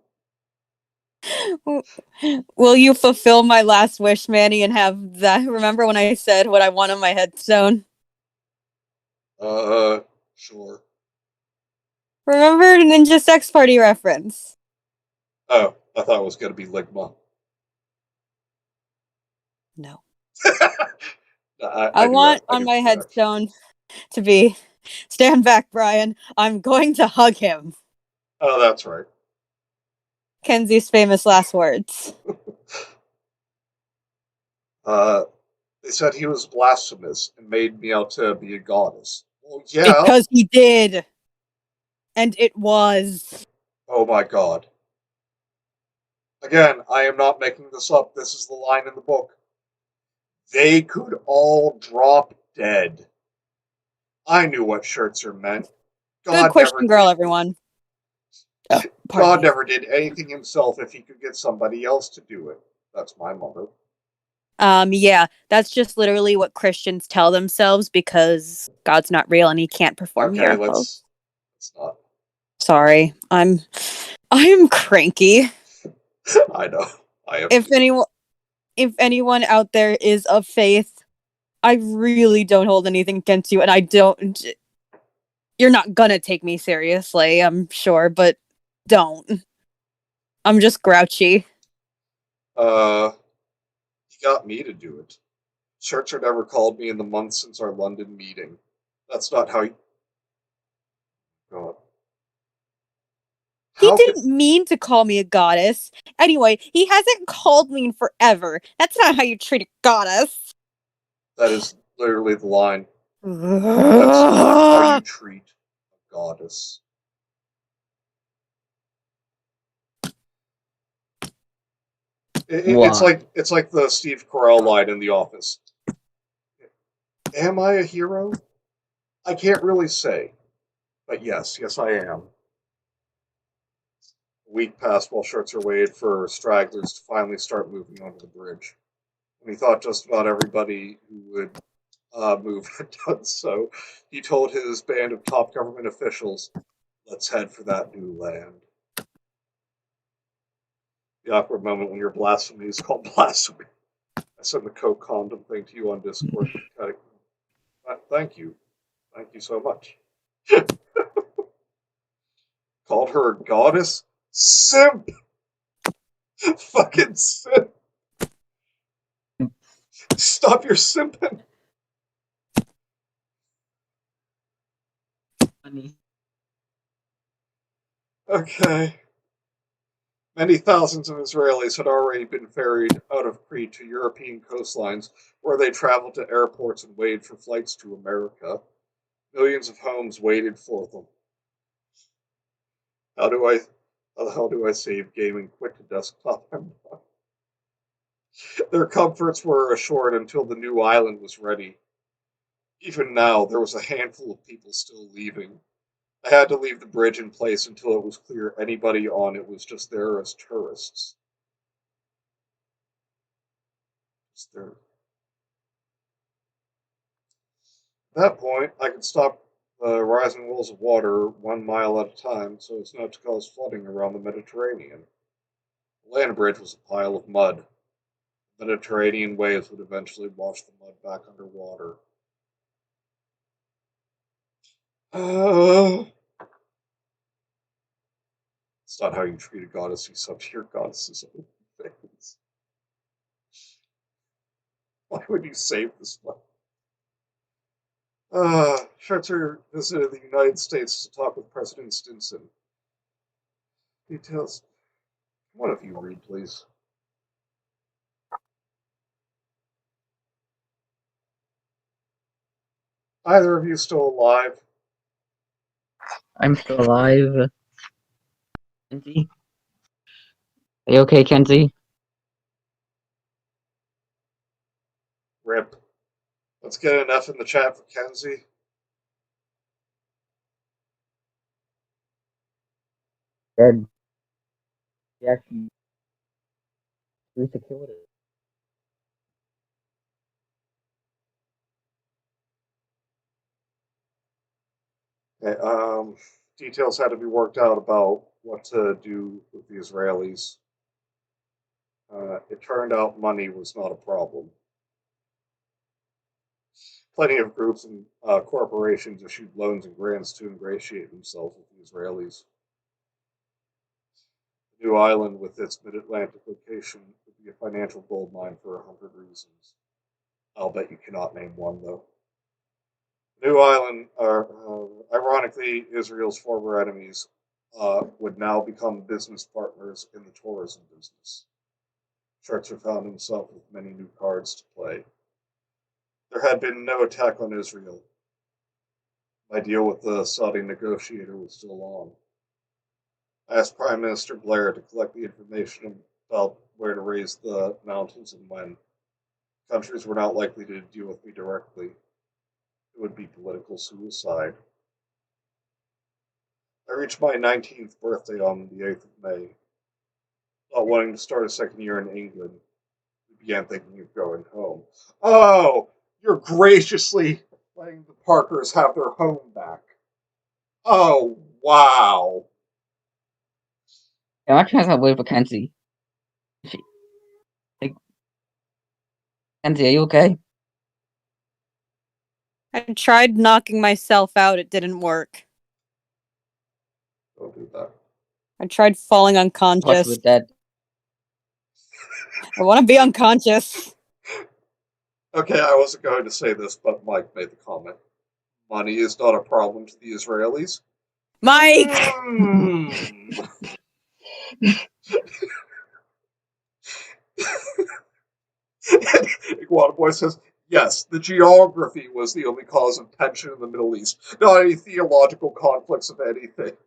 Will you fulfill my last wish, Manny, and have that? Remember when I said what I want on my headstone? Sure. Remember Ninja Sex Party reference? Oh, I thought it was going to be Ligma. No. I I knew want I on knew my the connection. headstone to be, stand back, Brian. I'm going to hug him. Oh, that's right. Kenzie's famous last words. They said he was blasphemous and made me out to be a goddess. Well, yeah. Because he did. And it was. Oh my god. Again, I am not making this up. This is the line in the book. They could all drop dead. I knew what Scherzer meant. Good God never question, girl, did. everyone. Oh, God never did anything himself if he could get somebody else to do it. That's my motto. Yeah, that's just literally what Christians tell themselves because God's not real and he can't perform Okay, miracles. let's not. Sorry. I am cranky. I know. I am. If anyone out there is of faith, I really don't hold anything against you, and I don't. You're not gonna take me seriously, I'm sure, but don't. I'm just grouchy. He got me to do it. Churchill never called me in the months since our London meeting. That's not how you. God. He How could. didn't mean to call me a goddess. Anyway, he hasn't called me in forever. That's not how you treat a goddess. That is literally the line. That's not how you treat a goddess. It's like the Steve Carell line in The Office. Am I a hero? I can't really say, but yes, I am. A week passed while Scherzer waited for stragglers to finally start moving onto the bridge. When he thought just about everybody who would move had done so, he told his band of top government officials, "Let's head for that new land." The awkward moment when your blasphemy is called blasphemy. I sent the Coke condom thing to you on Discord. Thank you. Thank you so much. Called her a goddess? Simp! Fucking simp! Stop your simping! Okay. Many thousands of Israelis had already been ferried out of Crete to European coastlines, where they traveled to airports and waited for flights to America. Millions of homes waited for them. How the hell do I save gaming quick to desktop? Their comforts were assured until the new island was ready. Even now, there was a handful of people still leaving. I had to leave the bridge in place until it was clear anybody on it was just there as tourists. Just there. At that point, I could stop the rising walls of water 1 mile at a time so as not to cause flooding around the Mediterranean. The land bridge was a pile of mud. Mediterranean waves would eventually wash the mud back underwater. It's not how you treat a goddess, you sub to your goddess's own things. Why would you save this one? Scherzer visited the United States to talk with President Stinson. Details. One of you read, please. Either of you still alive? I'm still alive. Kenzie? Are you okay, Kenzie? Rip. Let's get an F in the chat for Kenzie. Dead. Yeah, she killed her. Okay, details had to be worked out about what to do with the Israelis. It turned out money was not a problem. Plenty of groups and corporations issued loans and grants to ingratiate themselves with the Israelis. The new island, with its mid-Atlantic location, would be a financial goldmine for 100 reasons. I'll bet you cannot name one, though. The new island, ironically, Israel's former enemies, would now become business partners in the tourism business. Scherzer found himself with many new cards to play. There had been no attack on Israel. My deal with the Saudi negotiator was still on. I asked Prime Minister Blair to collect the information about where to raise the mountains and when. Countries were not likely to deal with me directly. It would be political suicide. I reached my 19th birthday on the 8th of May. Not wanting to start a second year in England, we began thinking of going home. Oh, you're graciously letting the Parkers have their home back. Oh, wow. Yeah, I'm trying to wait for Kenzie. Like, Kenzie, are you okay? I tried knocking myself out. It didn't work. Don't do that. I tried falling What's unconscious. with that? I want to be unconscious. Okay, I wasn't going to say this, but Mike made the comment. Money is not a problem to the Israelis. Mike! Iguana Boy says, yes, the geography was the only cause of tension in the Middle East, not any theological conflicts of anything.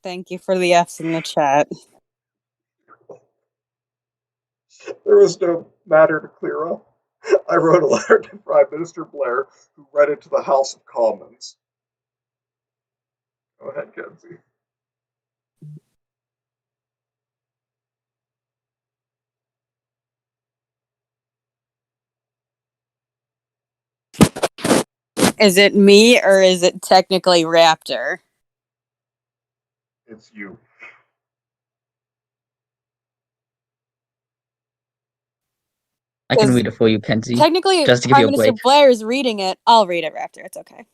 Thank you for the F's in the chat. There was no matter to clear up. I wrote a letter to Prime Minister Blair, who read it to the House of Commons. Go ahead, Kenzie. Is it me or is it technically Raptor? It's you. I can read it for you, Kenzie. Technically, just to give Prime you a Minister break. Blair is reading it. I'll read it, Raptor. It's okay.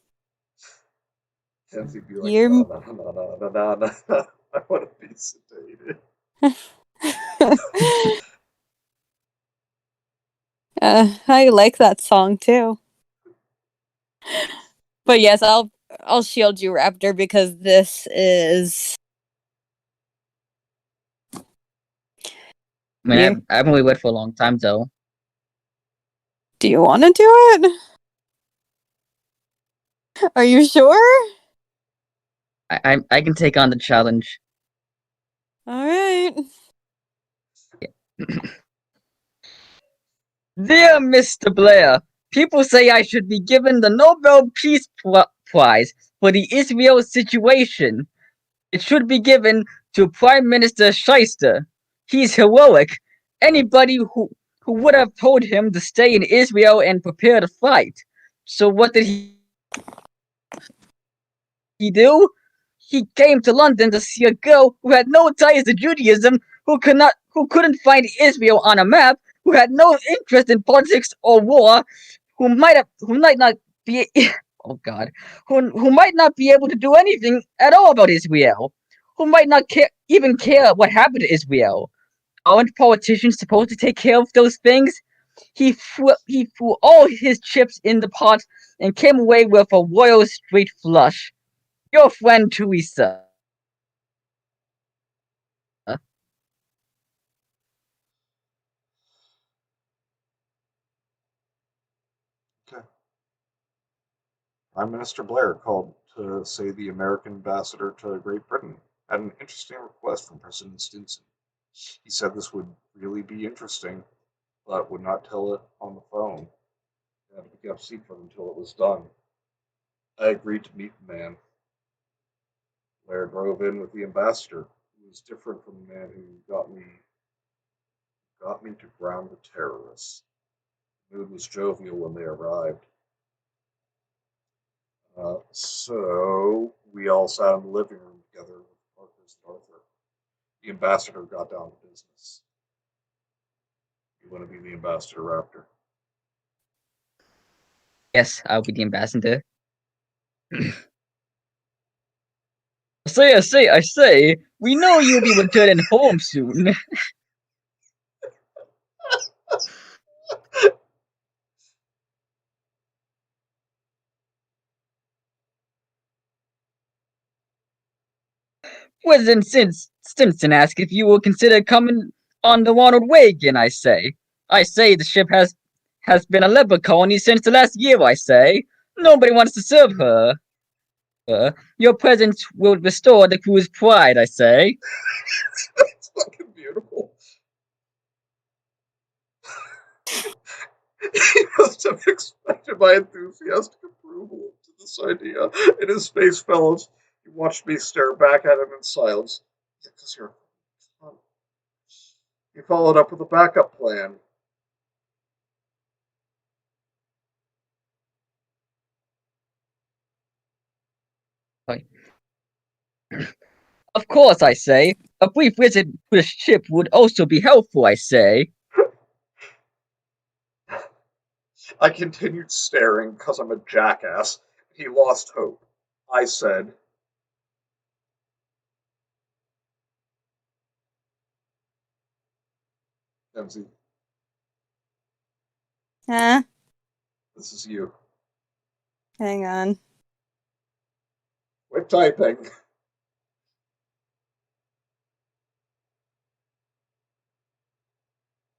Kenzie be like, You're... no. I want to be sedated. I like that song too. But yes, I'll shield you, Raptor, because this is. I mean, I've only waited for a long time, though. Do you want to do it? Are you sure? I can take on the challenge. All right. Dear Mr. Blair, people say I should be given the Nobel Peace Prize for the Israel situation. It should be given to Prime Minister Shyster. He's heroic. Anybody who would have told him to stay in Israel and prepare to fight. So what did he do? He came to London to see a girl who had no ties to Judaism, who couldn't find Israel on a map, who had no interest in politics or war, who might not be oh god, who might not be able to do anything at all about Israel, who might not even care what happened to Israel. Aren't politicians supposed to take care of those things? He threw all his chips in the pot and came away with a royal straight flush. Your friend Theresa. Okay. Prime Minister Blair called to say the American ambassador to Great Britain had an interesting request from President Stinson. He said this would really be interesting, but would not tell it on the phone. It had to be kept secret until it was done. I agreed to meet the man. Blair drove in with the ambassador, who was different from the man who got me to ground the terrorists. The mood was jovial when they arrived. So we all sat in the living room together with Parker's and Arthur. The ambassador got down to business. You want to be the ambassador, Raptor? Yes, I'll be the ambassador. I say, we know you'll be returning home soon. President Stimson asked if you will consider coming on the Ronald Reagan, I say. I say the ship has been a leper colony since the last year, I say. Nobody wants to serve her. Your presence will restore the crew's pride, I say. It's fucking beautiful. He must have expected my enthusiastic approval to this idea. In his face fellows, he watched me stare back at him in silence. Because you're fun. He followed up with a backup plan. Of course, I say. A brief visit to the ship would also be helpful, I say. I continued staring because I'm a jackass. He lost hope. I said, Kenzie, Huh? this is you. Hang on. Quit typing.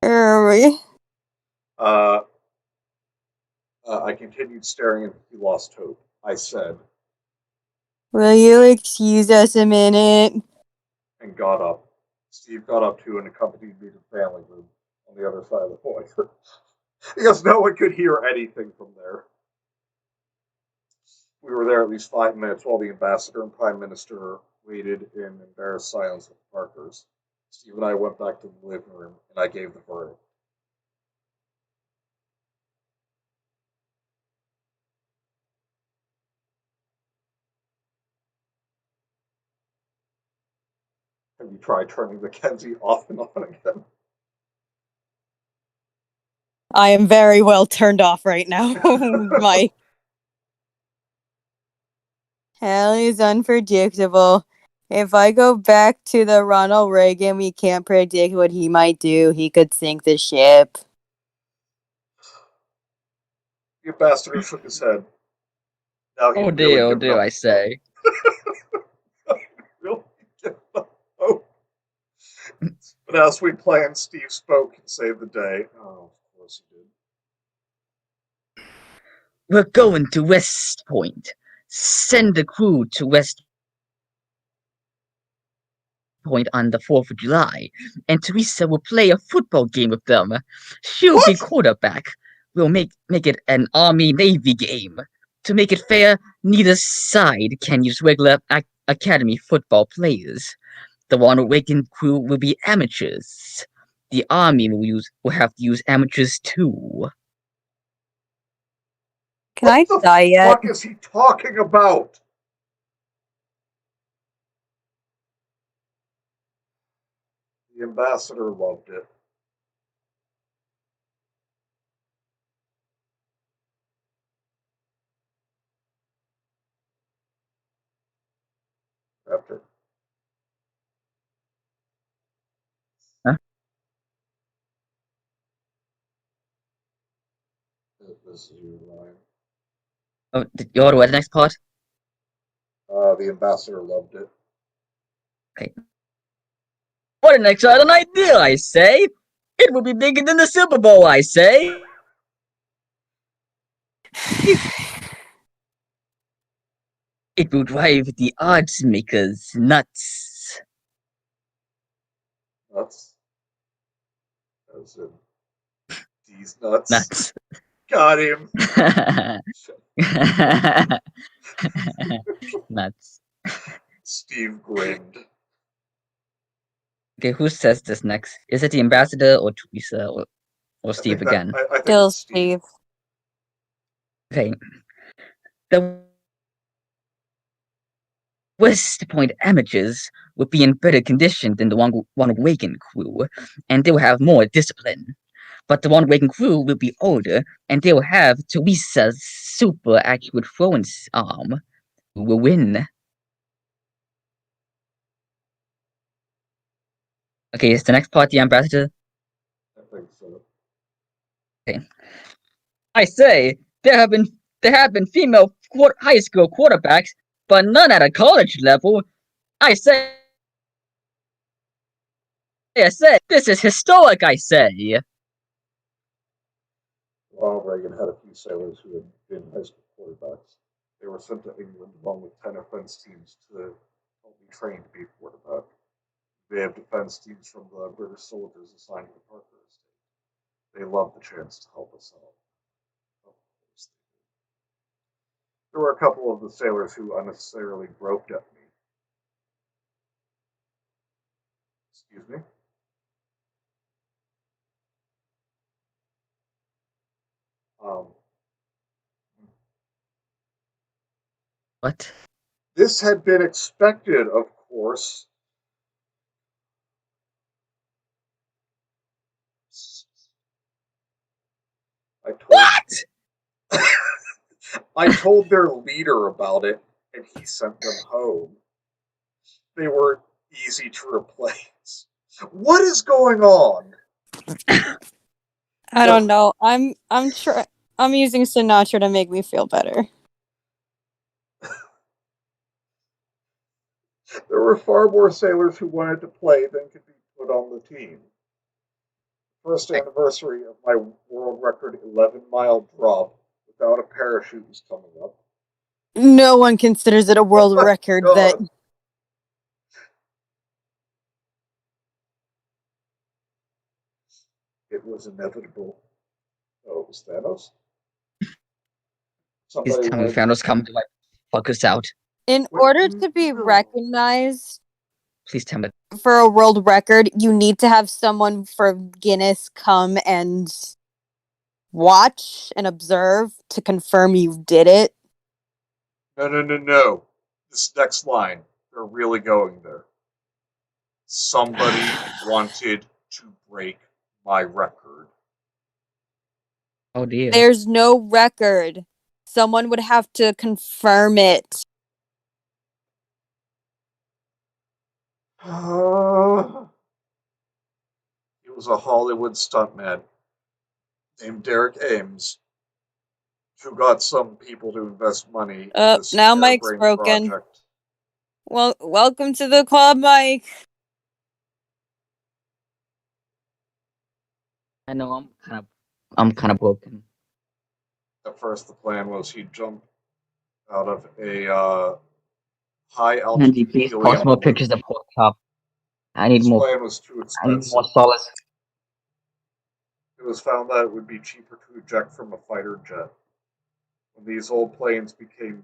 Where are we? Uh, I continued staring and he lost hope. I said, Will you excuse us a minute? and got up. Steve got up too and accompanied me to the family room on the other side of the boiler. Because no one could hear anything from there. We were there at least 5 minutes while the ambassador and prime minister waited in embarrassed silence with the Parkers. Steve and I went back to the living room and I gave the verdict. Have you tried turning Mackenzie off and on again? I am very well turned off right now. My hell is unpredictable. If I go back to the Ronald Reagan, we can't predict what he might do. He could sink the ship. The ambassador shook his head. Now he Oh really dear, I say. really given up hope. But as we planned, Steve spoke and saved the day. Oh, of course he did. We're going to West Point. Send the crew to West Point on the 4th of July, and Theresa will play a football game with them. She'll be quarterback. We'll make it an Army-Navy game. To make it fair, neither side can use regular academy football players. The One Awakened crew will be amateurs. The Army will have to use amateurs too. Can I die yet? What the fuck is he talking about? The ambassador loved it. After. Huh? This is your line. Oh, you want to read the next part? The ambassador loved it. Okay. What an exciting idea, I say! It will be bigger than the Super Bowl, I say! It will drive the odds makers nuts. Nuts? As in these nuts? Nuts. Got him! Nuts. Steve grinned. Okay, who says this next? Is it the ambassador or Theresa or Steve again? I think Still it's Steve. Steve. Okay. The West Point amateurs will be in better condition than the One Awakened crew, and they will have more discipline. But the One Awakened crew will be older, and they will have Theresa's super accurate throwing arm. Who will win? Okay, is the next part the ambassador? I think so. Okay. I say there have been female high school quarterbacks, but none at a college level. I say this is historic. I say. Ronald Reagan had a few sailors who had been high school quarterbacks. They were sent to England along with 10 defense teams to help be trained to be a quarterback. They have defense teams from the British soldiers assigned to the Parker estate. They loved the chance to help us out. Of course they did. There were a couple of the sailors who unnecessarily groped at me. Excuse me? Um, What? this had been expected, of course. I told What? I told their leader about it, and he sent them home. They were easy to replace. What is going on? I don't know. I'm using Sinatra to make me feel better. There were far more sailors who wanted to play than could be put on the team. First anniversary of my world record 11-mile drop without a parachute is coming up. No one considers it a world Oh my record God. that It was inevitable. Oh, it was Thanos? Please Somebody tell me wanted Thanos come to like fuck us out. in What? order to be No. recognized Please tell me. for a world record, you need to have someone for Guinness come and watch and observe to confirm you did it. No. This next line, they're really going there. Somebody wanted to break my record. Oh dear. There's no record. Someone would have to confirm it. He was a Hollywood stuntman named Derek Ames who got some people to invest money in this Now Mike's airbrain broken. project. Well, welcome to the club, Mike. I know I'm kind of broken. At first, the plan was he'd jump out of a high Andy, altitude please helium post more balloon. pictures of pork chop. I need This more. plane was too I need more expensive. solace. It was found that it would be cheaper to eject from a fighter jet. When these old planes become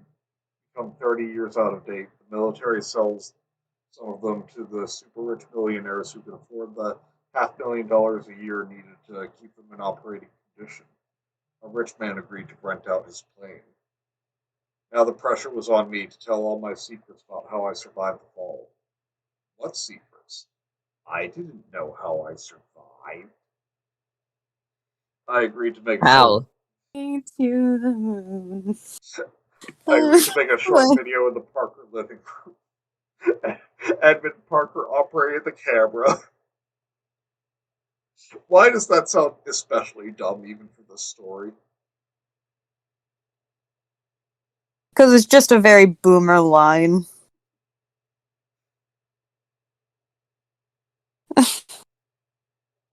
30 years out of date, the military sells some of them to the super rich millionaires who can afford the $500,000 a year needed to keep them in operating condition. A rich man agreed to rent out his plane. Now the pressure was on me to tell all my secrets about how I survived the fall. What secrets? I didn't know how I survived. I agreed to make a short How? To the moon. I agreed to make a short What? video in the Parker living room. Edmund Parker operated the camera. Why does that sound especially dumb even for this story? Because it's just a very boomer line.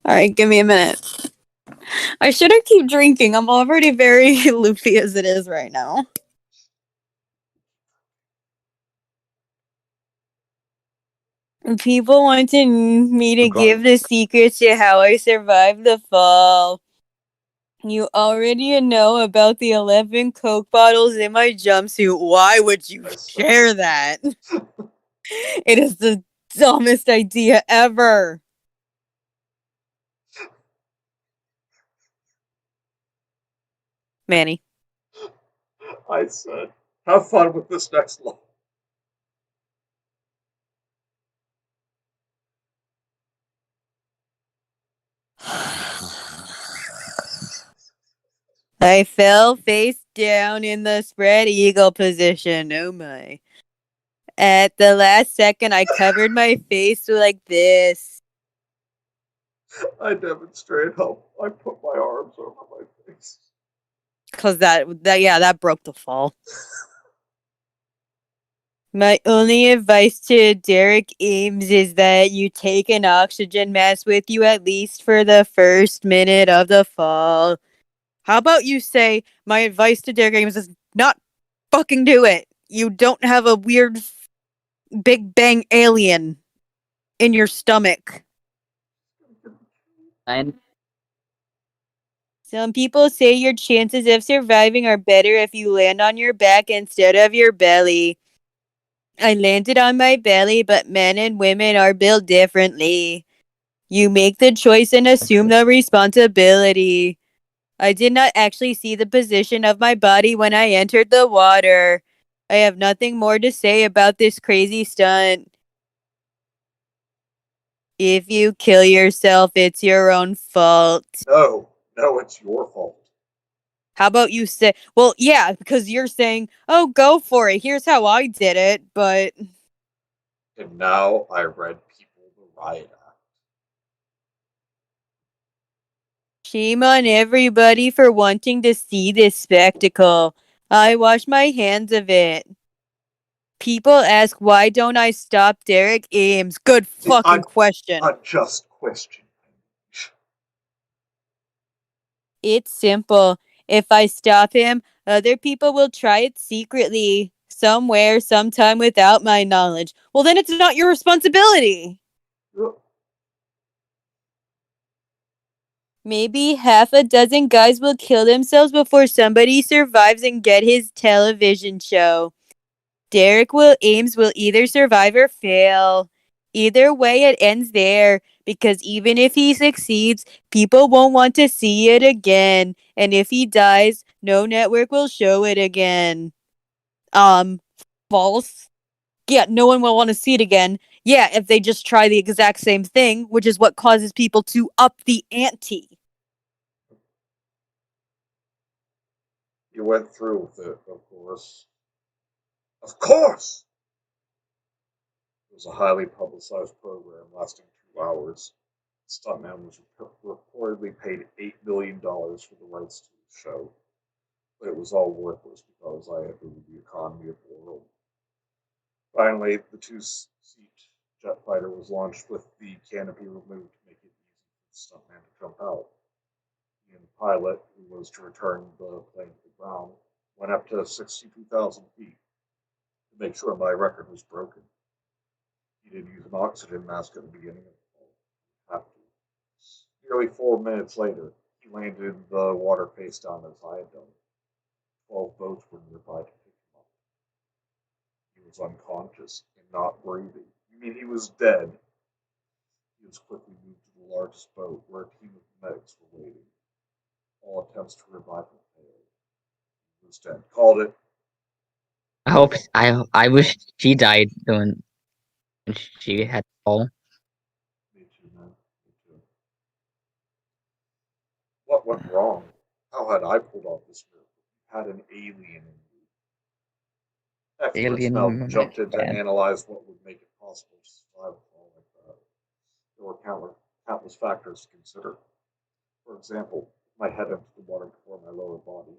Alright, give me a minute. I shouldn't keep drinking. I'm already very loopy as it is right now. People wanted me to give the secrets to how I survived the fall. You already know about the 11 Coke bottles in my jumpsuit. Why would you share that? It is the dumbest idea ever. Manny. I said, have fun with this next line. I fell face down in the spread eagle position. Oh my. At the last second, I covered my face like this. I demonstrated how I put my arms over my face. Cause that broke the fall. My only advice to Derek Ames is that you take an oxygen mask with you at least for the first minute of the fall. How about you say, my advice to Derek Ames is not fucking do it. You don't have a weird Big Bang alien in your stomach. And Some people say your chances of surviving are better if you land on your back instead of your belly. I landed on my belly, but men and women are built differently. You make the choice and assume the responsibility. I did not actually see the position of my body when I entered the water. I have nothing more to say about this crazy stunt. If you kill yourself, it's your own fault. No, it's your fault. How about you say, well, yeah, because you're saying, oh, go for it. Here's how I did it. But And now I read people the riot act. shame on everybody for wanting to see this spectacle. I wash my hands of it. People ask, why don't I stop Derek Ames? Good fucking question. A just question. It's simple. If I stop him, other people will try it secretly, somewhere, sometime without my knowledge. Well, then it's not your responsibility. Maybe half a dozen guys will kill themselves before somebody survives and get his television show. Ames will either survive or fail. Either way, it ends there, because even if he succeeds, people won't want to see it again. And if he dies, no network will show it again. False. Yeah, no one will want to see it again. Yeah, if they just try the exact same thing, which is what causes people to up the ante. You went through with it, of course. Of course! It was a highly publicized program lasting 2 hours. The stuntman was reportedly paid $8 million for the rights to the show, but it was all worthless because I had ruined the economy of the world. Finally, the two-seat jet fighter was launched with the canopy removed to make it easy for the stuntman to jump out. The pilot, who was to return the plane to the ground, went up to 62,000 feet to make sure my record was broken. He did use an oxygen mask at the beginning. Have to. Nearly 4 minutes later, he landed in the water face down as I had done. 12 boats were nearby to pick him up. He was unconscious and not breathing. You mean he was dead? He was quickly moved to the largest boat where a team of medics were waiting. All attempts to revive him failed. He was dead. Called it. I wish she died when she had to fall. Me too, man. Me too. What went wrong? How had I pulled off this miracle? You had an alien in you. Experts now Alien jumped in to man. analyze what would make it possible to survive a fall like that. There were countless factors to consider. For example, my head entered the water before my lower body,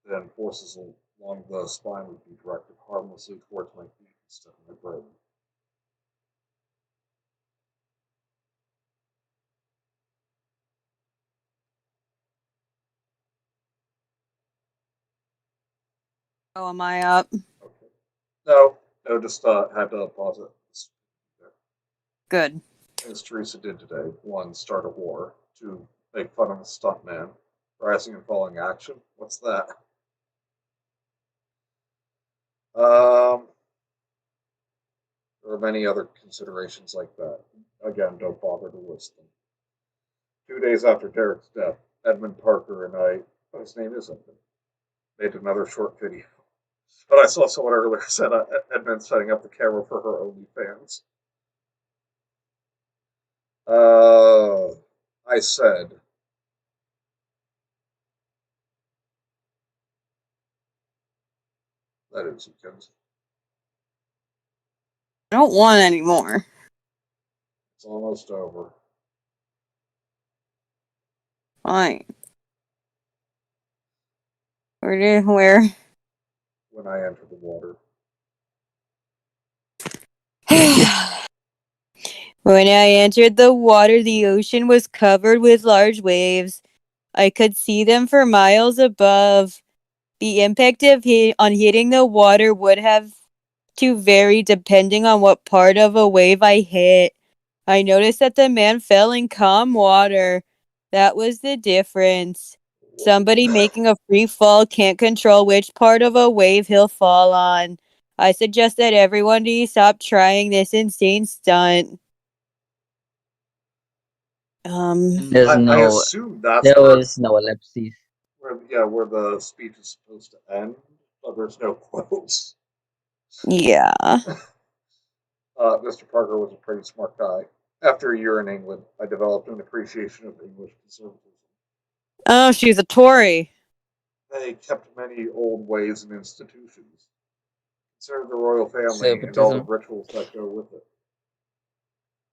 then forces along the spine would be directed harmlessly towards my feet instead of my brain. Oh, am I up? Okay. No, just had to pause it. Good. As Theresa did today. One, start a war. Two, make fun of a stuntman. Rising and falling action. What's that? Um, there are many other considerations like that. Again, don't bother to list them. 2 days after Derek's death, Edmund Parker and his name is Edmund, made another short video. But I saw someone earlier said Edmund setting up the camera for her OnlyFans. I said, that is, Kenzie. I don't want any more. It's almost over. Fine. Where? When I enter the water. When I entered the water, the ocean was covered with large waves. I could see them for miles above. The impact of on hitting the water would have to vary depending on what part of a wave I hit. I noticed that the man fell in calm water. That was the difference. Somebody making a free fall can't control which part of a wave he'll fall on. I suggest that everyone stop trying this insane stunt. There's I no, assume that's there was no ellipses. where the speech is supposed to end, but there's no quotes. Yeah. Mr. Parker was a pretty smart guy. After a year in England, I developed an appreciation of English conservatism. Oh, she's a Tory. They kept many old ways and institutions. Consider the royal family and all the Conservatism. rituals that go with it.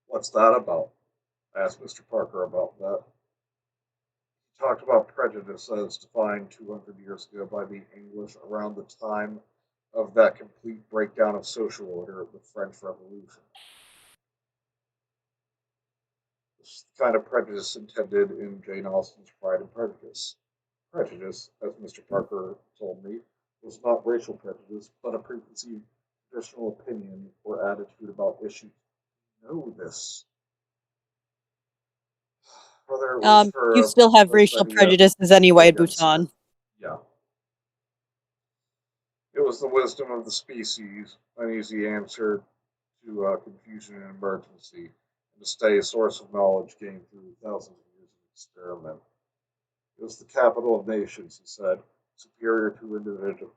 What's that about? I asked Mr. Parker about that. He talked about prejudice as defined 200 years ago by the English around the time of that complete breakdown of social order of the French Revolution. This is the kind of prejudice intended in Jane Austen's Pride and Prejudice. Prejudice, as Mr. Parker told me, was not racial prejudice, but a preconceived traditional opinion or attitude about issues. Know this. Whether it was You for still have most racial idea prejudices anyway, against it. Bhutan. Yeah. It was the wisdom of the species, an easy answer to confusion and emergency, and a steady source of knowledge gained through thousands of years of experiment. It was the capital of nations, he said, superior to individuals.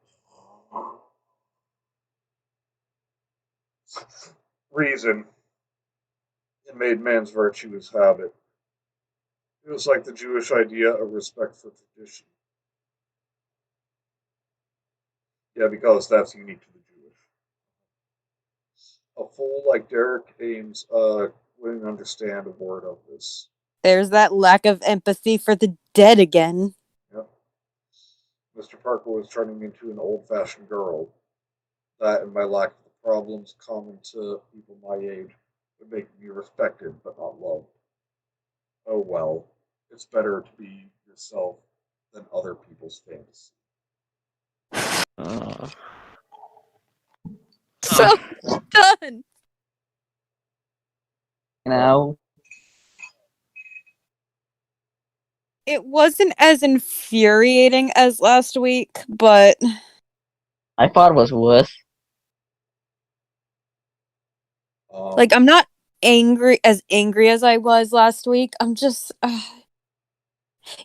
Reason. It made man's virtue his habit. It was like the Jewish idea of respect for tradition. Yeah, because that's unique to the Jewish. A fool like Derek Ames wouldn't understand a word of this. There's that lack of empathy for the dead again. Yep. Mr. Parker was turning into an old-fashioned girl. That and my lack of the problems common to people my age would make me respected but not loved. Oh well, it's better to be yourself than other people's fantasy. Uh, So done. You know, It wasn't as infuriating as last week, but I thought it was worse. like I'm not angry as I was last week. I'm just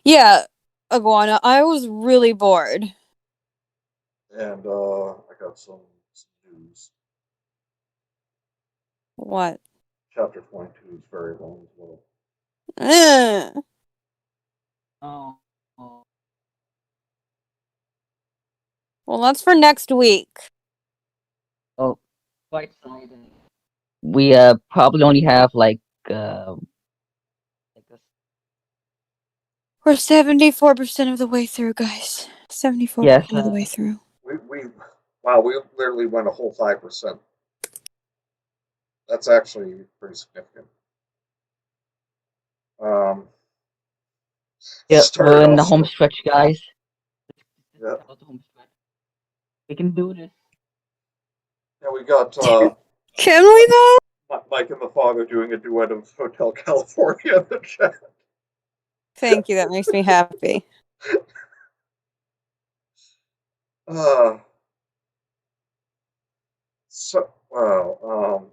yeah, Iguana, I was really bored. And I got some news. What? Chapter 22 is very long as well. Ugh. Oh. Well, that's for next week. Oh, quite exciting. We probably only have like We're 74% of the way through, guys. 74% yes, of the way through. We literally went a whole 5%. That's actually pretty significant. yeah, we're Started in the off home slow. stretch, guys. Yeah, We can do this. yeah, we got Can we though? Mike and the Father doing a duet of Hotel California in the chat. Thank you. That makes me happy. Uh, so so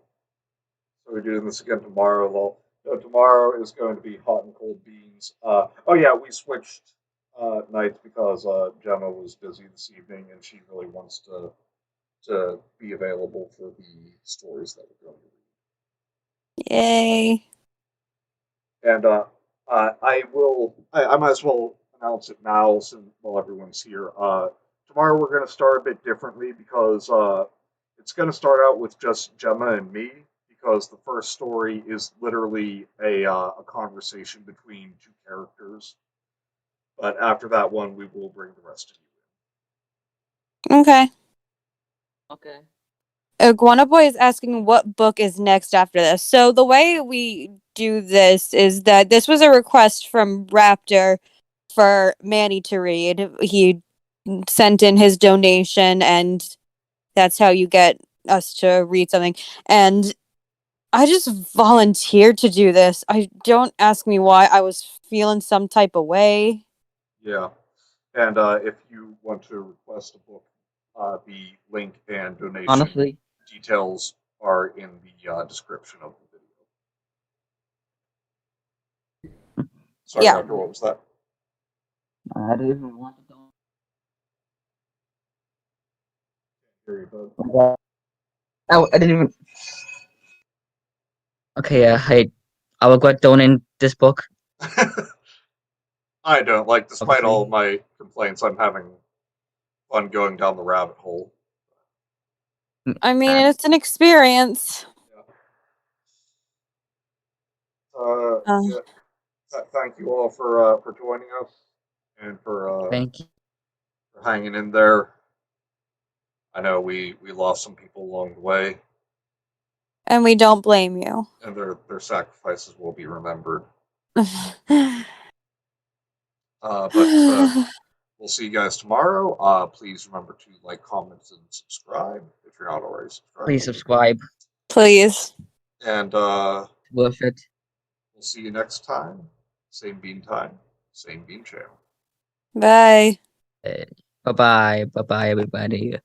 we're doing this again tomorrow. Well, no, tomorrow is going to be hot and cold beans. Oh yeah, we switched nights because Gemma was busy this evening and she really wants to be available for the stories that we're going to read. Yay. And I might as well announce it now since while everyone's here. Tomorrow we're going to start a bit differently because it's going to start out with just Gemma and me because the first story is literally a conversation between two characters. But after that one, we will bring the rest of you Okay. Okay. Iguana Boy is asking what book is next after this. So the way we do this is that this was a request from Raptor for Manny to read. He sent in his donation, and that's how you get us to read something. And I just volunteered to do this. I don't ask me why. I was feeling some type of way. in. Yeah. And if you want to request a book, the link and donation Honestly, details are in the description of the video. Sorry, Yeah. Raptor, what was that? I didn't even want to go. Hear you, bud. Oh, I didn't even. Okay, I will go donate this book. I don't. Like, despite Obviously. all of my complaints, I'm having fun going down the rabbit hole. I mean, it's an experience. Yeah. Thank you all for joining us and Thank you. for hanging in there. I know we lost some people along the way, And we don't blame you. and their sacrifices will be remembered. But we'll see you guys tomorrow. Please remember to like, comment, and subscribe if you're not already subscribed. Please subscribe. Please. And Worth it. we'll see you next time. Same bean time, same bean channel. Bye. Bye bye. Bye bye, everybody.